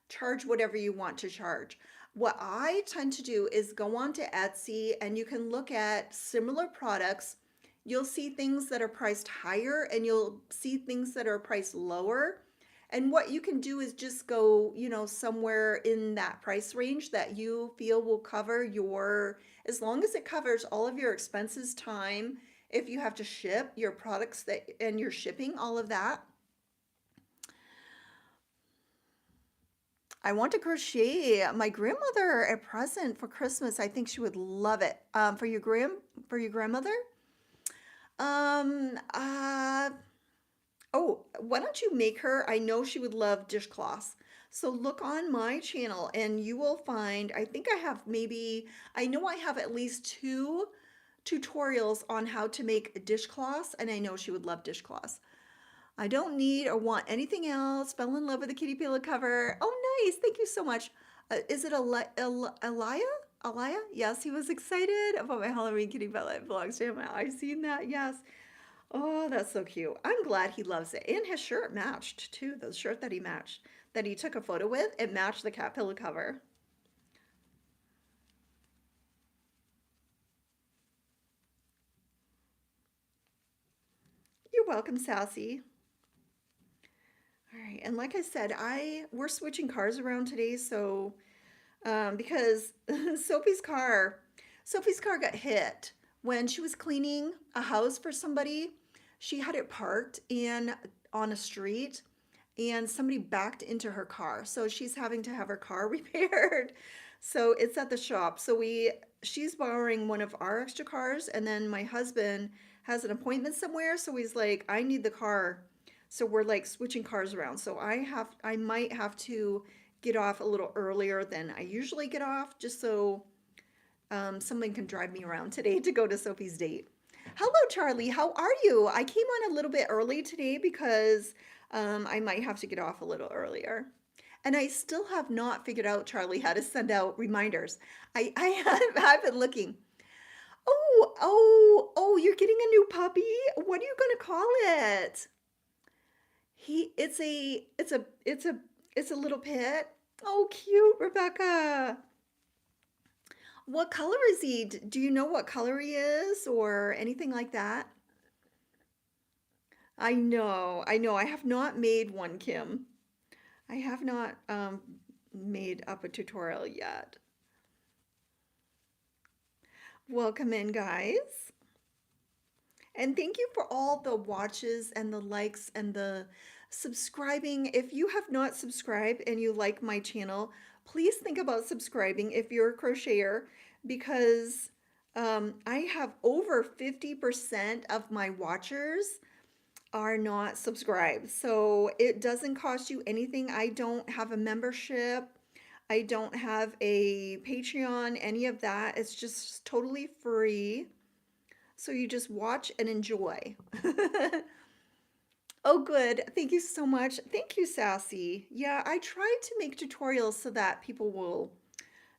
charge whatever you want to charge. What I tend to do is go on to Etsy, and you can look at similar products. You'll see things that are priced higher, and you'll see things that are priced lower. And what you can do is just go, somewhere in that price range that you feel will cover as long as it covers all of your expenses, time, if you have to ship your products and your shipping, all of that. I want to crochet my grandmother a present for Christmas. I think she would love it. For your grandmother? Um, uh, oh, why don't you make her? I know she would love dishcloths. So look on my channel and you will find, I know I have at least 2 tutorials on how to make dishcloths, and I know she would love dishcloths. I don't need or want anything else. Fell in love with the kitty pillow cover. Oh, nice. Thank you so much. Is it Elia? Elia? Yes, he was excited about my Halloween kitty pillow. It belongs to him. I've seen that. Yes. Oh, that's so cute. I'm glad he loves it. And his shirt matched too. The shirt that he took a photo with, it matched the cat pillow cover. You're welcome, Sassy. All right, and like I said, we're switching cars around today, so because Sophie's car got hit when she was cleaning a house for somebody. She had it parked in on a street, and somebody backed into her car, so she's having to have her car repaired. So it's at the shop. She's borrowing one of our extra cars, and then my husband has an appointment somewhere, so he's like, I need the car. So we're like switching cars around. So I might have to get off a little earlier than I usually get off, just so someone can drive me around today to go to Sophie's date. Hello, Charlie. How are you? I came on a little bit early today because I might have to get off a little earlier. And I still have not figured out, Charlie, how to send out reminders. I've been looking. Oh, you're getting a new puppy? What are you going to call it? It's a little pit. Oh, cute, Rebecca. What color is he? Do you know what color he is or anything like that? I know. I have not made one, Kim. I have not made up a tutorial yet. Welcome in, guys. And thank you for all the watches and the likes and the subscribing. If you have not subscribed and you like my channel, please think about subscribing if you're a crocheter, because I have over 50% of my watchers are not subscribed. So it doesn't cost you anything. I don't have a membership. I don't have a Patreon, any of that. It's just totally free. So you just watch and enjoy. Oh, good. Thank you so much. Thank you, Sassy. Yeah, I try to make tutorials so that people will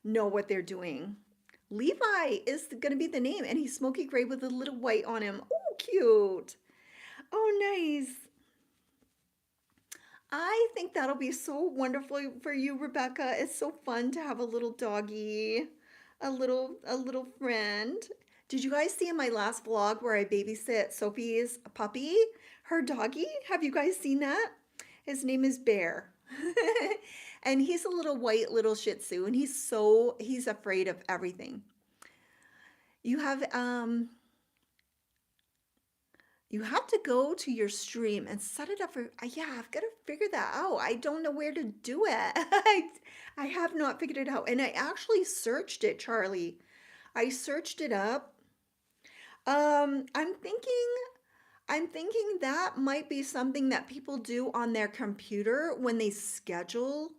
know what they're doing. Levi is going to be the name, and he's smoky gray with a little white on him. Oh, cute. Oh, nice. I think that'll be so wonderful for you, Rebecca. It's so fun to have a little doggy, a little friend. Did you guys see in my last vlog where I babysit Sophie's puppy, her doggy? Have you guys seen that? His name is Bear. And he's a little white little Shih Tzu, and he's afraid of everything. You have you have to go to your stream and set it up for, yeah, I've got to figure that out. I don't know where to do it. I have not figured it out. And I actually searched it, Charlie. I searched it up. Um, I'm thinking, I'm thinking that might be something that people do on their computer when they schedule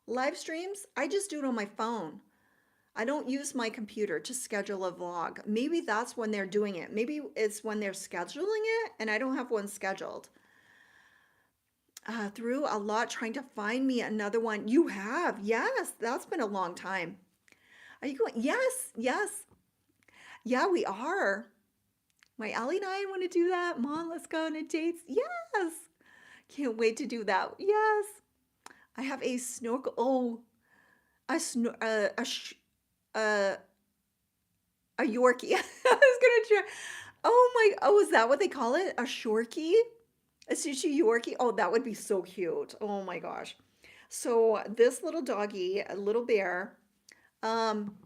live streams. I just do it on my phone. I don't use my computer to schedule a vlog. Maybe that's when they're doing it. Maybe it's when they're scheduling it and I don't have one scheduled. Through a lot trying to find me another one. You have, yes, that's been a long time. Are you going? Yes, yes. Yeah, we are. My Ellie and I want to do that. Mom, let's go on a date. Yes. Can't wait to do that. Yes. I have a snorkel. Oh, a a Yorkie. I was gonna try. Oh my. Oh, is that what they call it? A Shorkie? A sushi Yorkie? Oh, that would be so cute. Oh my gosh. So this little doggy, a little bear. Um,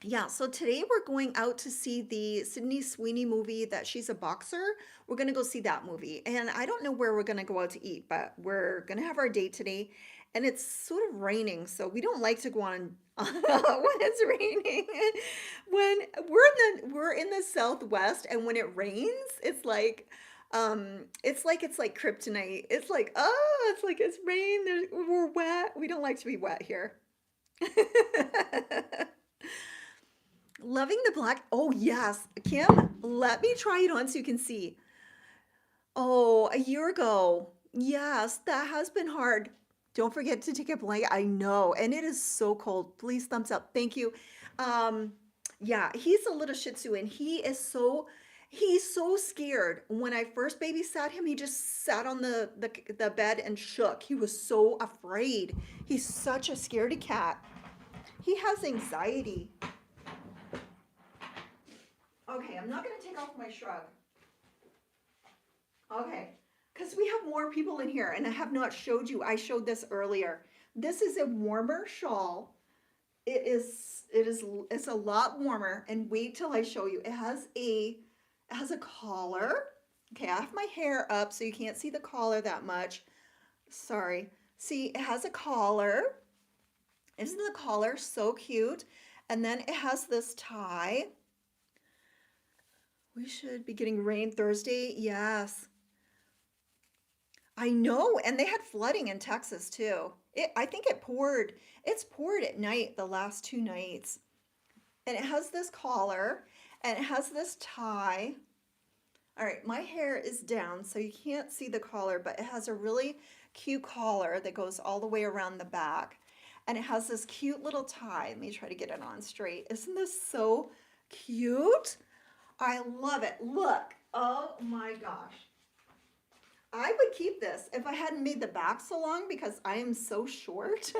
yeah. So today we're going out to see the Sydney Sweeney movie that she's a boxer. We're gonna go see that movie, and I don't know where we're gonna go out to eat, but we're gonna have our date today, and it's sort of raining, so we don't like to go on when it's raining. When we're in the Southwest, and when it rains, it's like kryptonite. It's like, oh, it's like it's rain. We're wet. We don't like to be wet here. Loving the black. Oh, yes. Kim, let me try it on so you can see. Oh, a year ago. Yes, that has been hard. Don't forget to take a blanket. I know, and it is so cold. Please thumbs up. Thank you. Um, yeah, he's a little Shih Tzu, and he's so scared. When I first babysat him, he just sat on the bed and shook. He was so afraid. He's such a scaredy cat. He has anxiety. Okay, I'm not gonna take off my shrug. Okay, because we have more people in here and I have not showed you. I showed this earlier. This is a warmer shawl. It's a lot warmer, and wait till I show you. It has a collar. Okay, I have my hair up so you can't see the collar that much. Sorry. See, it has a collar. Isn't the collar so cute? And then it has this tie. We should be getting rain Thursday. Yes. I know, and they had flooding in Texas too. I think it poured. It's poured at night the last 2 nights. And it has this collar and it has this tie. All right, my hair is down so you can't see the collar, but it has a really cute collar that goes all the way around the back. And it has this cute little tie. Let me try to get it on straight. Isn't this so cute? I love it. Look. Oh my gosh. I would keep this if I hadn't made the back so long because I am so short.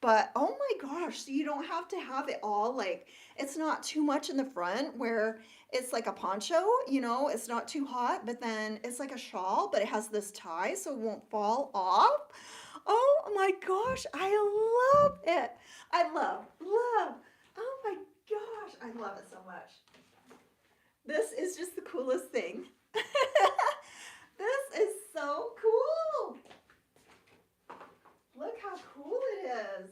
But oh my gosh, so you don't have to have it all like, it's not too much in the front where it's like a poncho, it's not too hot, but then it's like a shawl, but it has this tie so it won't fall off. Oh my gosh, I love it. I love. Oh my gosh, I love it so much. This is just the coolest thing. This is so cool. Look how cool it is.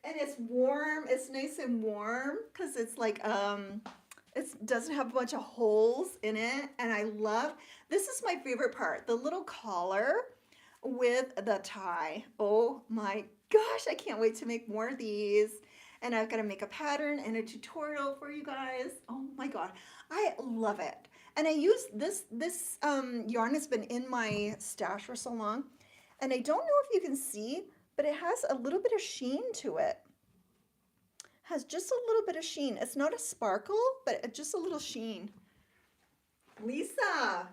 And it's warm. It's nice and warm because it's like it doesn't have a bunch of holes in it. And I love, this is my favorite part, the little collar with the tie. Oh my gosh, I can't wait to make more of these. And I've got to make a pattern and a tutorial for you guys. Oh my god, I love it. And I use this yarn has been in my stash for so long, and I don't know if you can see, but it has a little bit of sheen to it. Has just a little bit of sheen. It's not a sparkle, but just a little sheen. Lisa,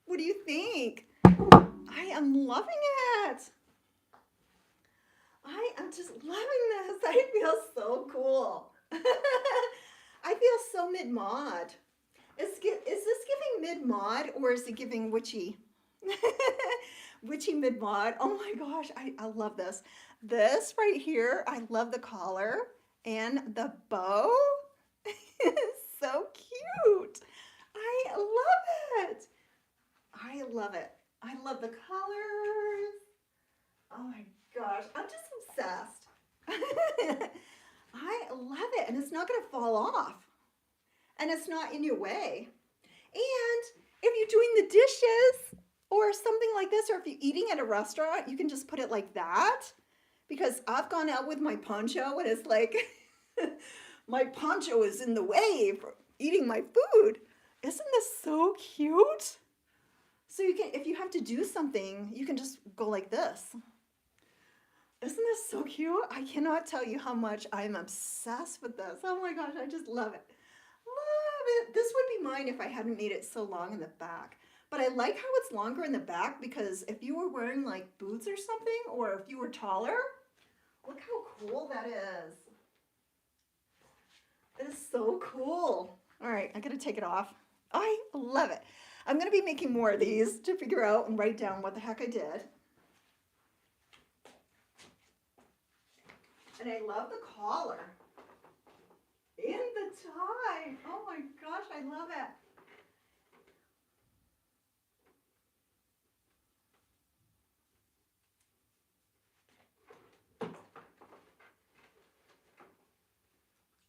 what do you think? I am loving it. I am just loving this. I feel so cool. I I feel so mid-mod. Is this giving mid-mod or is it giving witchy? Witchy mid-mod. Oh my gosh, I love this. This right here, I love the collar and the bow. It's so cute. I love it. I love it. I love the colors. Oh my gosh, I'm just obsessed. I love it, and it's not going to fall off, and it's not in your way. And if you're doing the dishes or something like this, or if you're eating at a restaurant, you can just put it like that. Because I've gone out with my poncho, and it's like my poncho is in the way for eating my food. Isn't this so cute? So you can, if you have to do something, you can just go like this. Isn't this so cute? I cannot tell you how much I'm obsessed with this. Oh my gosh, I just love it. Love it. This would be mine if I hadn't made it so long in the back. But I like how it's longer in the back because if you were wearing like boots or something, or if you were taller, look how cool that is. It is so cool. All right, I gotta take it off. I love it. I'm gonna be making more of these to figure out and write down what the heck I did. And I love the collar. And the tie. Oh my gosh, I love it.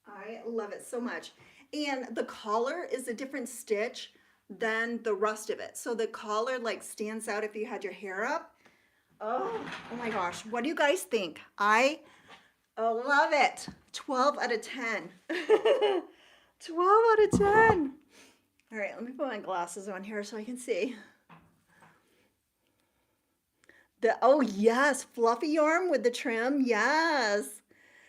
I love it so much. And the collar is a different stitch than the rest of it. So the collar like stands out if you had your hair up. Oh my gosh. What do you guys think? I love it. 12 out of 10. 12 out of 10. All right, let me put my glasses on here so I can see. Oh yes, fluffy yarn with the trim. Yes.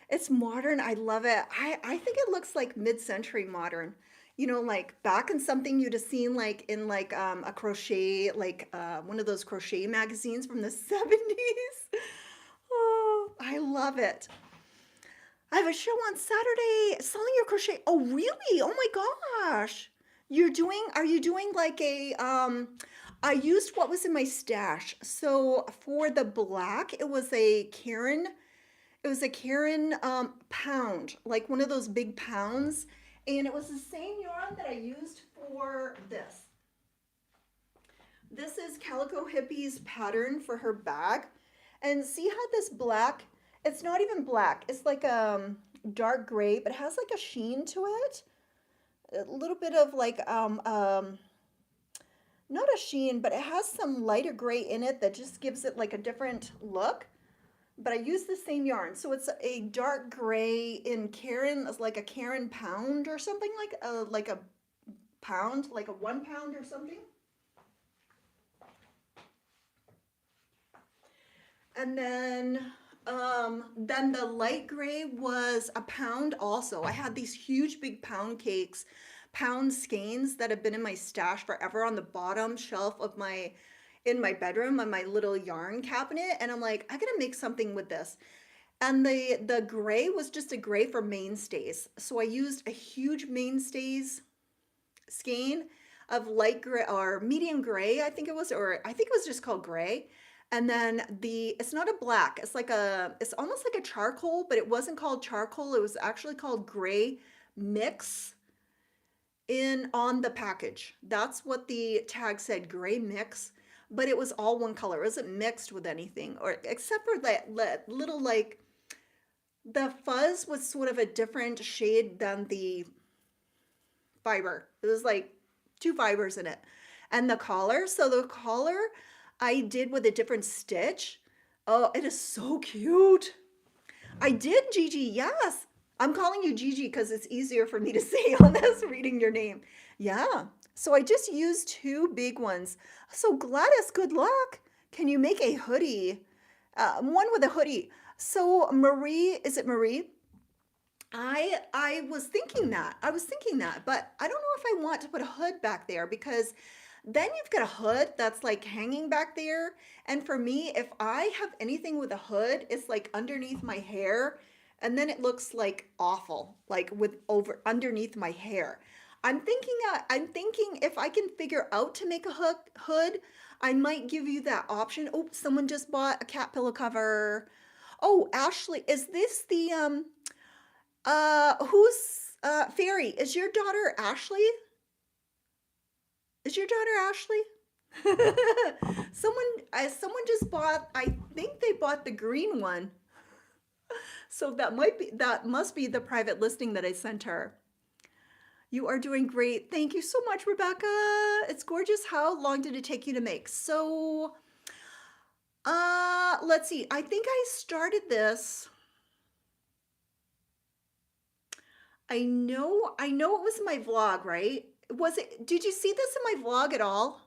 It's modern. I love it. I think it looks like mid-century modern. You know, like back in something you'd have seen like in like a crochet, like one of those crochet magazines from the 70s. Oh, I love it. I have a show on Saturday selling your crochet. Oh, really? Oh my gosh. Are you doing like I used what was in my stash. So for the black, it was a Karen pound, like one of those big pounds. And it was the same yarn that I used for this. This is Calico Hippie's pattern for her bag. And see how this black, it's not even black. It's like dark gray, but it has like a sheen to it. A little bit of like, not a sheen, but it has some lighter gray in it that just gives it like a different look. But I use the same yarn. So it's a dark gray in Karen, it's like a Karen pound or something, like a pound, like a 1 pound or something. And then the light gray was a pound also. I had these huge big pound cakes, pound skeins that have been in my stash forever on the bottom shelf of in my bedroom on my little yarn cabinet. And I'm like, I gotta make something with this. And the gray was just a gray for mainstays. So I used a huge mainstays skein of light gray or medium gray, I think it was, or I think it was just called gray. And then it's not a black, it's almost like a charcoal, but it wasn't called charcoal. It was actually called gray mix on the package. That's what the tag said, gray mix, but it was all one color. It wasn't mixed with anything, or except for that little, like, the fuzz was sort of a different shade than the fiber. It was like 2 fibers in it. And the collar, so the collar I did with a different stitch. Oh, it is so cute. I did, Gigi, yes. I'm calling you Gigi because it's easier for me to say on this reading your name. Yeah, so I just used 2 big ones. So Gladys, good luck. Can you make a hoodie? One with a hoodie. So Marie, is it Marie? I was thinking that. But I don't know if I want to put a hood back there because then you've got a hood that's like hanging back there. And for me, if I have anything with a hood, it's like underneath my hair and then it looks like awful, like with over underneath my hair. I'm thinking if I can figure out to make a hood, I might give you that option. Oh, someone just bought a cat pillow cover. Oh, Ashley, is this the who's Fairy? Is your daughter Ashley? Is your daughter Ashley? Someone just bought, I think they bought the green one. So that must be the private listing that I sent her. You are doing great. Thank you so much, Rebecca. It's gorgeous. How long did it take you to make? So, let's see. I think I started this. I know it was my vlog, right? Did you see this in my vlog at all?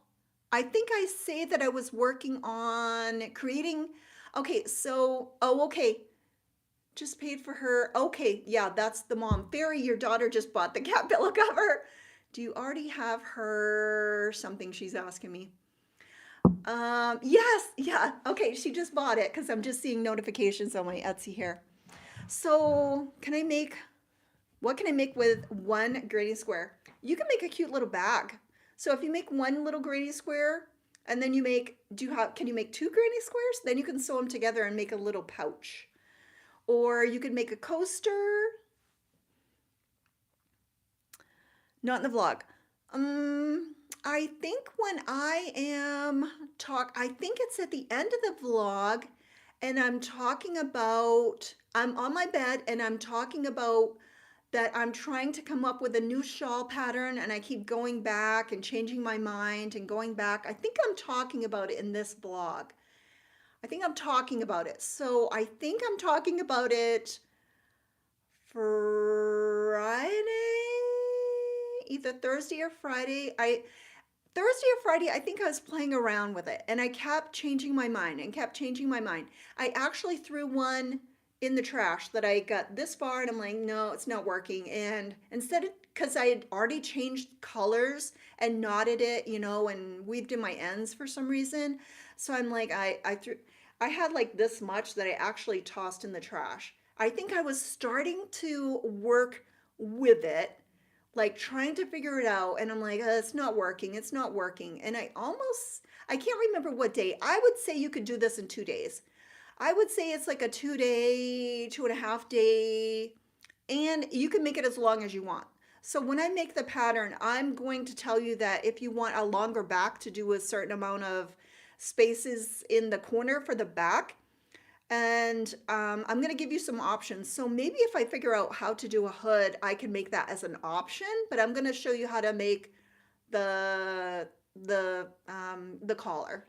I think I say that I was working on creating, okay, so, oh, okay. Just paid for her. Okay, yeah, that's the mom. Fairy, your daughter just bought the cat pillow cover. Do you already have her something she's asking me? Yes, yeah. Okay, she just bought it because I'm just seeing notifications on my Etsy here. So, what can I make with one grading square? You can make a cute little bag. So if you make one little grading square and then can you make two grading squares? Then you can sew them together and make a little pouch. Or you could make a coaster. Not in the vlog. I think when I think it's at the end of the vlog, and I'm on my bed and I'm talking about that I'm trying to come up with a new shawl pattern and I keep going back and changing my mind and going back. I think I'm talking about it in this vlog. I think I'm talking about it. So I think I'm talking about it Friday, either Thursday or Friday. Thursday or Friday, I think I was playing around with it and I kept changing my mind and kept changing my mind. I actually threw one in the trash that I got this far and I'm like, no, it's not working. And because I had already changed colors and knotted it, and weaved in my ends for some reason. So I'm like, I had like this much that I actually tossed in the trash. I think I was starting to work with it, like trying to figure it out. And I'm like, it's not working. It's not working. And I can't remember what day. I would say you could do this in 2 days. I would say it's like a 2 day, 2.5 day, and you can make it as long as you want. So when I make the pattern, I'm going to tell you that if you want a longer back, to do a certain amount of spaces in the corner for the back. And I'm going to give you some options. So maybe if I figure out how to do a hood, I can make that as an option, but I'm going to show you how to make the collar.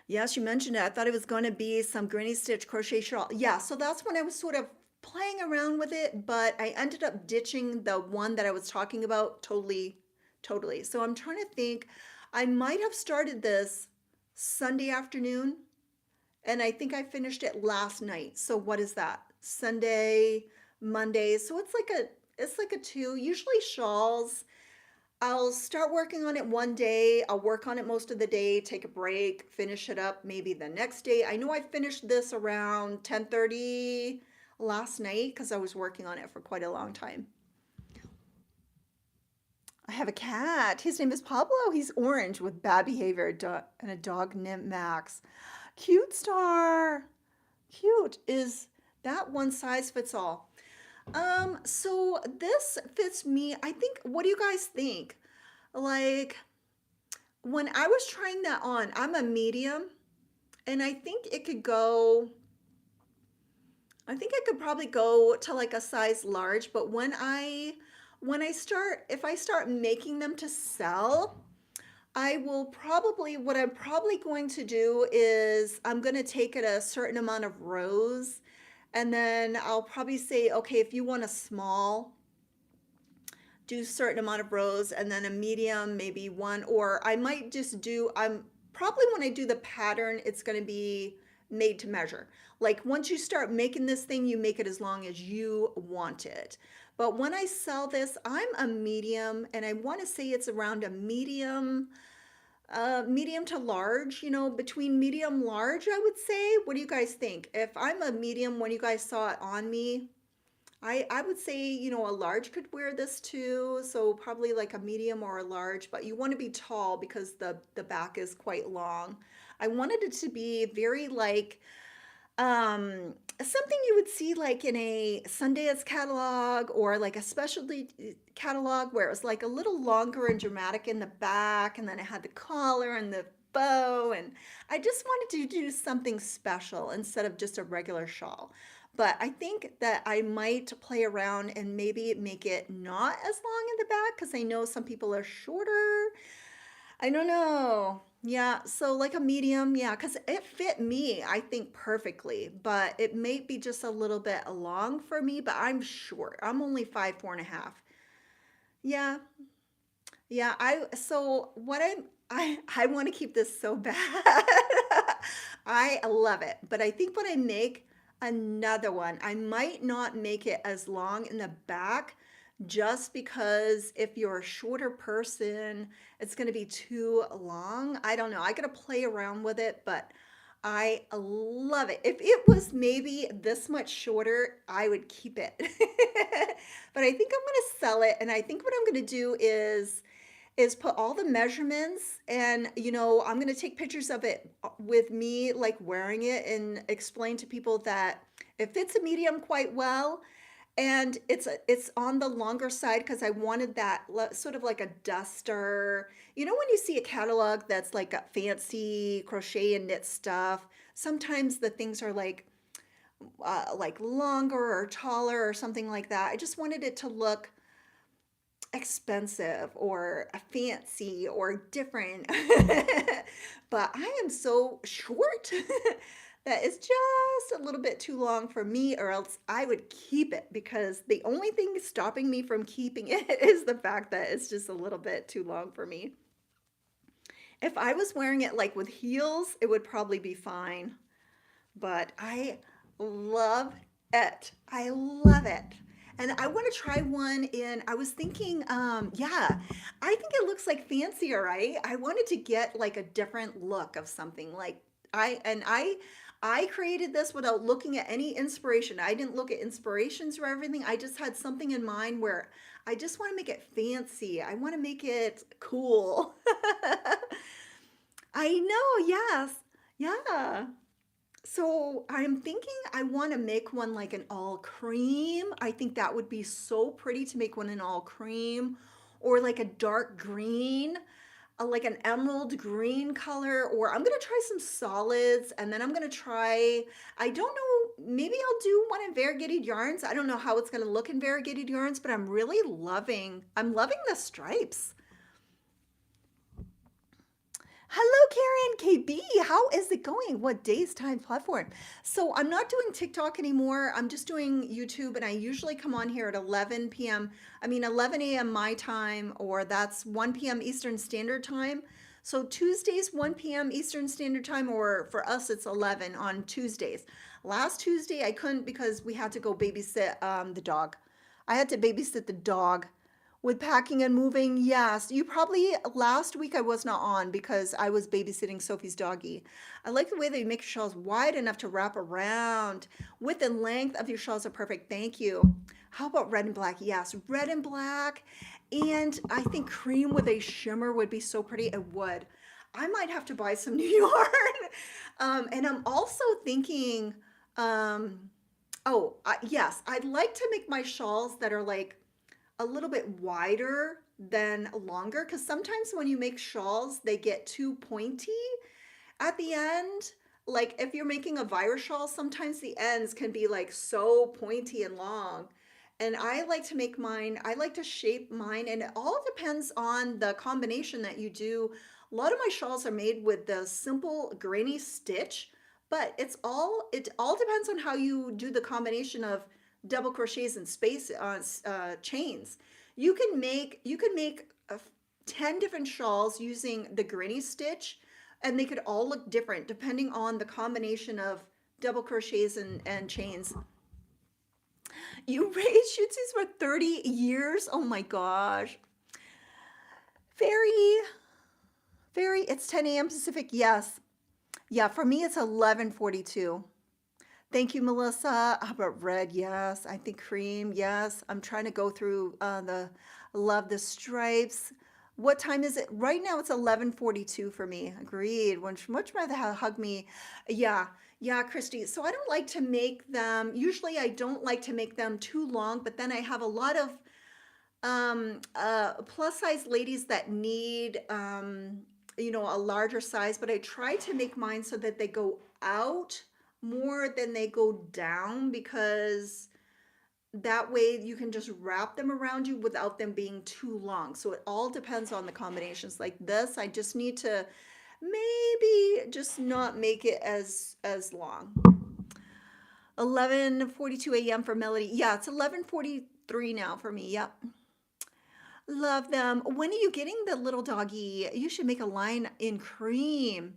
Yes, you mentioned it. I thought it was going to be some granny stitch crochet shawl. Yeah, so that's when I was sort of playing around with it, but I ended up ditching the one that I was talking about totally. So I'm trying to think. I might have started this Sunday afternoon, and I think I finished it last night. So what is that? Sunday, Monday. So it's like a two. Usually shawls, I'll start working on it one day. I'll work on it most of the day, take a break, finish it up maybe the next day. I know I finished this around 10:30 last night because I was working on it for quite a long time. I have a cat. His name is Pablo. He's orange with bad behavior and a dog named Max. Cute star. Cute. Is that one size fits all? So this fits me. I think, what do you guys think? Like, when I was trying that on, I'm a medium, and I think it could go, I think I could probably go to like a size large, but if I start making them to sell, what I'm probably going to do is I'm going to take it a certain amount of rows. And then I'll probably say, okay, if you want a small, do a certain amount of rows, and then a medium, maybe one, or I might just I'm probably, when I do the pattern, it's going to be made to measure. Like once you start making this thing, you make it as long as you want it. But when I sell this, I'm a medium, and I want to say it's around a medium, medium to large, between medium large, I would say. What do you guys think? If I'm a medium, when you guys saw it on me, I would say, a large could wear this too. So probably like a medium or a large, but you want to be tall because the back is quite long. I wanted it to be very like something you would see like in a Sundance catalog or like a specialty catalog where it was like a little longer and dramatic in the back, and then it had the collar and the bow, and I just wanted to do something special instead of just a regular shawl. But I think that I might play around and maybe make it not as long in the back because I know some people are shorter. I don't know. Yeah, so like a medium, yeah, because it fit me, I think, perfectly, but it may be just a little bit long for me, but I'm short. I'm only 5'4" and a half. Yeah, yeah. So what I want to keep this so bad. I love it, but I think when I make another one, I might not make it as long in the back just because if you're a shorter person, it's going to be too long. I don't know. I got to play around with it, but I love it. If it was maybe this much shorter, I would keep it. But I think I'm going to sell it, and I think what I'm going to do is put all the measurements, and I'm going to take pictures of it with me like wearing it and explain to people that it fits a medium quite well, and it's on the longer side because I wanted that sort of like a duster. When you see a catalog that's like a fancy crochet and knit stuff, sometimes the things are like longer or taller or something like that. I just wanted it to look expensive or fancy or different. But I am so short that it's just a little bit too long for me, or else I would keep it because the only thing stopping me from keeping it is the fact that it's just a little bit too long for me. If I was wearing it like with heels, it would probably be fine, but I love it. I love it. And I want to try one in, I was thinking, yeah, I think it looks like fancier, right? I wanted to get like a different look of something like I created this without looking at any inspiration. I didn't look at inspirations or everything. I just had something in mind where I just want to make it fancy. I want to make it cool. I know, yes. Yeah. So I'm thinking I want to make one like an all cream. I think that would be so pretty to make one in all cream, or like a dark green, like an emerald green color, or I'm going to try some solids, and then I'm going to try, I don't know, maybe I'll do one in variegated yarns. I don't know how it's going to look in variegated yarns, but I'm loving the stripes. Hello, Karen KB. How is it going? What day's time platform? So I'm not doing TikTok anymore. I'm just doing YouTube, and I usually come on here at 11 p.m. I mean, 11 a.m. my time, or that's 1 p.m. Eastern Standard Time. So Tuesdays, 1 p.m. Eastern Standard Time, or for us, it's 11 on Tuesdays. Last Tuesday, I couldn't because we had to go babysit the dog. I had to babysit the dog with packing and moving. Yes, you probably last week I was not on because I was babysitting Sophie's doggy. I like the way that you make your shawls wide enough to wrap around. Width and length of your shawls are perfect. Thank you. How about red and black? Yes, red and black. And I think cream with a shimmer would be so pretty. It would. I might have to buy some new yarn. And I'm also thinking, yes, I'd like to make my shawls that are like a little bit wider than longer, because sometimes when you make shawls they get too pointy at the end. Like if you're making a virus shawl, sometimes the ends can be like so pointy and long, and I like to make mine, I like to shape mine, and it all depends on the combination that you do. A lot of my shawls are made with the simple granny stitch, but it all depends on how you do the combination of double crochets and space chains. You can make 10 different shawls using the granny stitch, and they could all look different depending on the combination of double crochets and chains. You raised Shih Tzus for 30 years? Oh my gosh. Very, It's 10 a.m. Pacific. Yes. Yeah, for me it's 11:42. Thank you, Melissa. How about red? Yes. I think cream. Yes. I'm trying to go through love the stripes. What time is it? Right now it's 11:42 for me. Agreed. Much rather hug me. Yeah. Yeah, Christy. So I don't like to make them, usually I don't like to make them too long, but then I have a lot of plus size ladies that need a larger size, but I try to make mine so that they go out more than they go down, because that way you can just wrap them around you without them being too long. So it all depends on the combinations. Like this, I just need to maybe just not make it as long. 11:42 a.m. for Melody. Yeah, it's 11:43 now for me. Yep. Love them. When are you getting the little doggy? You should make a line in cream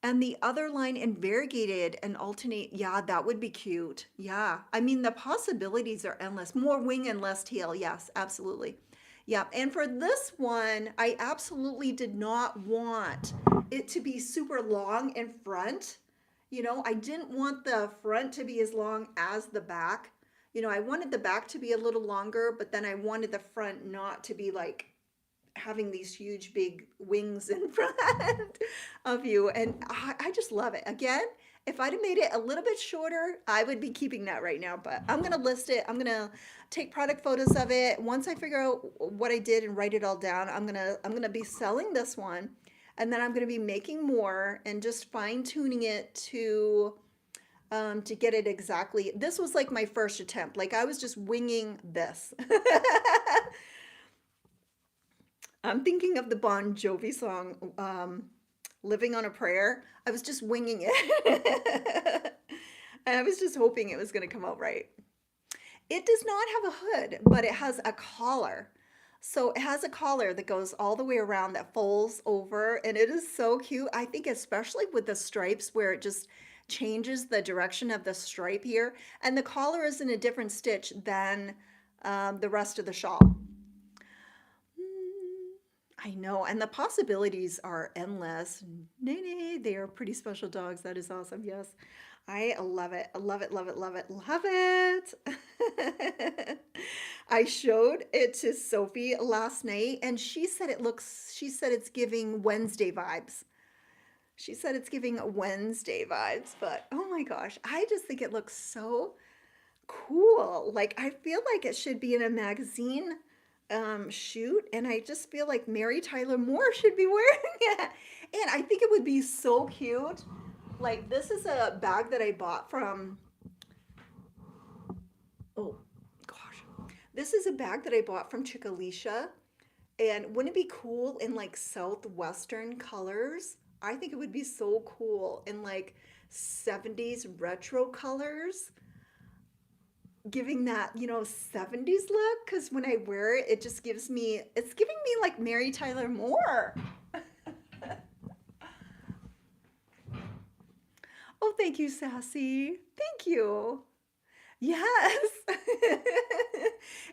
and the other line in variegated and alternate. Yeah, that would be cute. Yeah. I mean, the possibilities are endless. More wing and less tail. Yes, absolutely. Yeah. And for this one, I absolutely did not want it to be super long in front. I didn't want the front to be as long as the back. I wanted the back to be a little longer, but then I wanted the front not to be like having these huge big wings in front of you. And I just love it. Again, if I'd have made it a little bit shorter, I would be keeping that right now, but I'm going to list it. I'm going to take product photos of it. Once I figure out what I did and write it all down, I'm going to be selling this one, and then I'm going to be making more and just fine tuning it to get it exactly. This was like my first attempt. Like I was just winging this. I'm thinking of the Bon Jovi song, Living on a Prayer. I was just winging it. And I was just hoping it was going to come out right. It does not have a hood, but it has a collar. So it has a collar that goes all the way around that folds over, and it is so cute. I think especially with the stripes where it just changes the direction of the stripe here, and the collar is in a different stitch than the rest of the shawl. I know, and the possibilities are endless. Nene, they are pretty special dogs. That is awesome. Yes, I love it. I love it, love it, love it, love it. I showed it to Sophie last night, and she said it's giving Wednesday vibes. She said it's giving Wednesday vibes, but oh my gosh, I just think it looks so cool. Like, I feel like it should be in a magazine shoot, and I just feel like Mary Tyler Moore should be wearing it. And I think it would be so cute. Like, this is a bag that I bought from, oh gosh, this is a bag that I bought from Chickalisha. And wouldn't it be cool in like southwestern colors? I think it would be so cool in like 70s retro colors, giving that, 70s look. Because when I wear it, it's giving me like Mary Tyler Moore. Oh, thank you, Sassy. Thank you. Yes.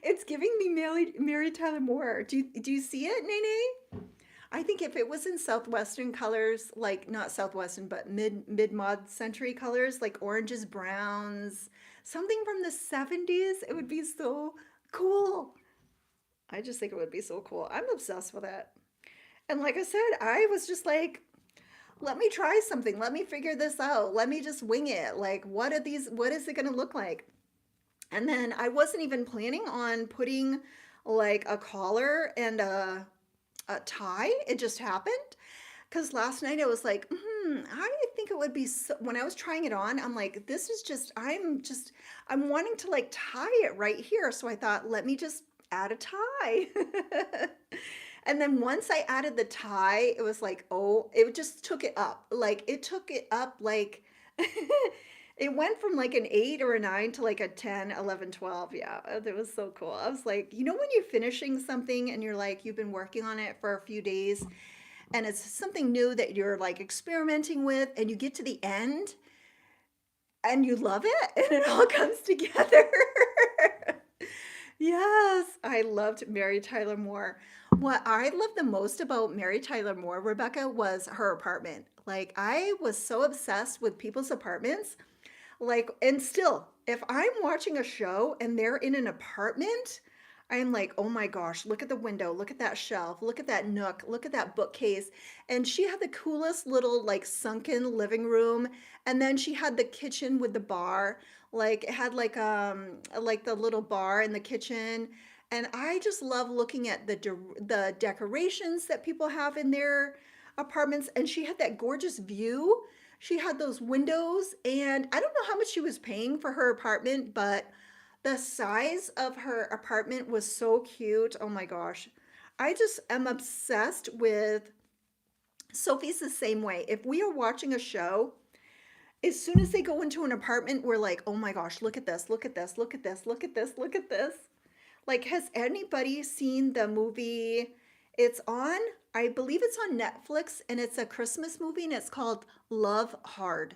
It's giving me Mary Tyler Moore. Do you see it, Nene? I think if it was in southwestern colors, like not southwestern, but mid-mod century colors, like oranges, browns, something from the 70s, it would be so cool. I just think it would be so cool. I'm obsessed with it. And like I said, I was just like, let me try something. Let me figure this out. Let me just wing it. Like, what is it going to look like? And then I wasn't even planning on putting like a collar and a tie. It just happened. Because last night I was like, I think it would be so, when I was trying it on, I'm like, this is just, I'm wanting to like tie it right here. So I thought, let me just add a tie. And then once I added the tie, it was like, oh, it just took it up. Like it took it up like it went from like an 8 or a 9 to like a 10, 11, 12. Yeah, it was so cool. I was like, when you're finishing something and you're like, you've been working on it for a few days and it's something new that you're like experimenting with, and you get to the end and you love it and it all comes together. Yes, I loved Mary Tyler Moore. What I loved the most about Mary Tyler Moore, Rebecca, was her apartment. Like, I was so obsessed with people's apartments. Like, and still, if I'm watching a show and they're in an apartment, I'm like, oh my gosh, look at the window, look at that shelf, look at that nook, look at that bookcase. And she had the coolest little, like, sunken living room. And then she had the kitchen with the bar. Like, it had like the little bar in the kitchen. And I just love looking at the decorations that people have in their apartments. And she had that gorgeous view. She had those windows, and I don't know how much she was paying for her apartment, but the size of her apartment was so cute. Oh my gosh. I just am obsessed with Sophie's the same way. If we are watching a show, as soon as they go into an apartment, we're like, oh my gosh, look at this, look at this, look at this, look at this, look at this. Like, has anybody seen the movie? It's on, I believe it's on Netflix, and it's a Christmas movie, and it's called Love Hard.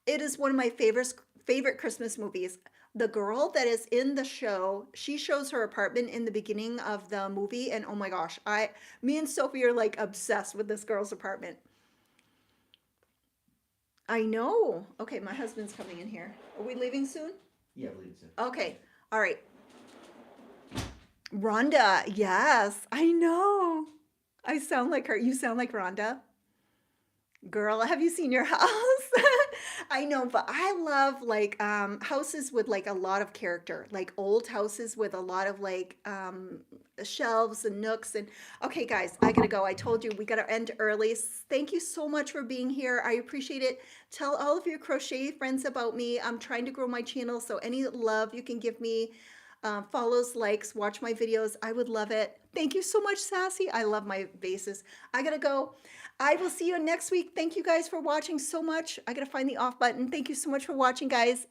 It is one of my favorite Christmas movies. The girl that is in the show, she shows her apartment in the beginning of the movie, and oh my gosh, me and Sophie are like obsessed with this girl's apartment. I know. Okay, my husband's coming in here. Are we leaving soon? Yeah, I believe so. Okay. All right. Rhonda, yes, I know. I sound like her. You sound like Rhonda. Girl, have you seen your house? I know, but I love like houses with like a lot of character, like old houses with a lot of like shelves and nooks and okay guys, I gotta go. I told you we gotta end early. Thank you so much for being here. I appreciate it. Tell all of your crochet friends about me. I'm trying to grow my channel, so any love you can give me, follows, likes, watch my videos, I would love it. Thank you so much, Sassy. I love my vases. I gotta go. I will see you next week. Thank you guys for watching so much. I gotta find the off button. Thank you so much for watching, guys.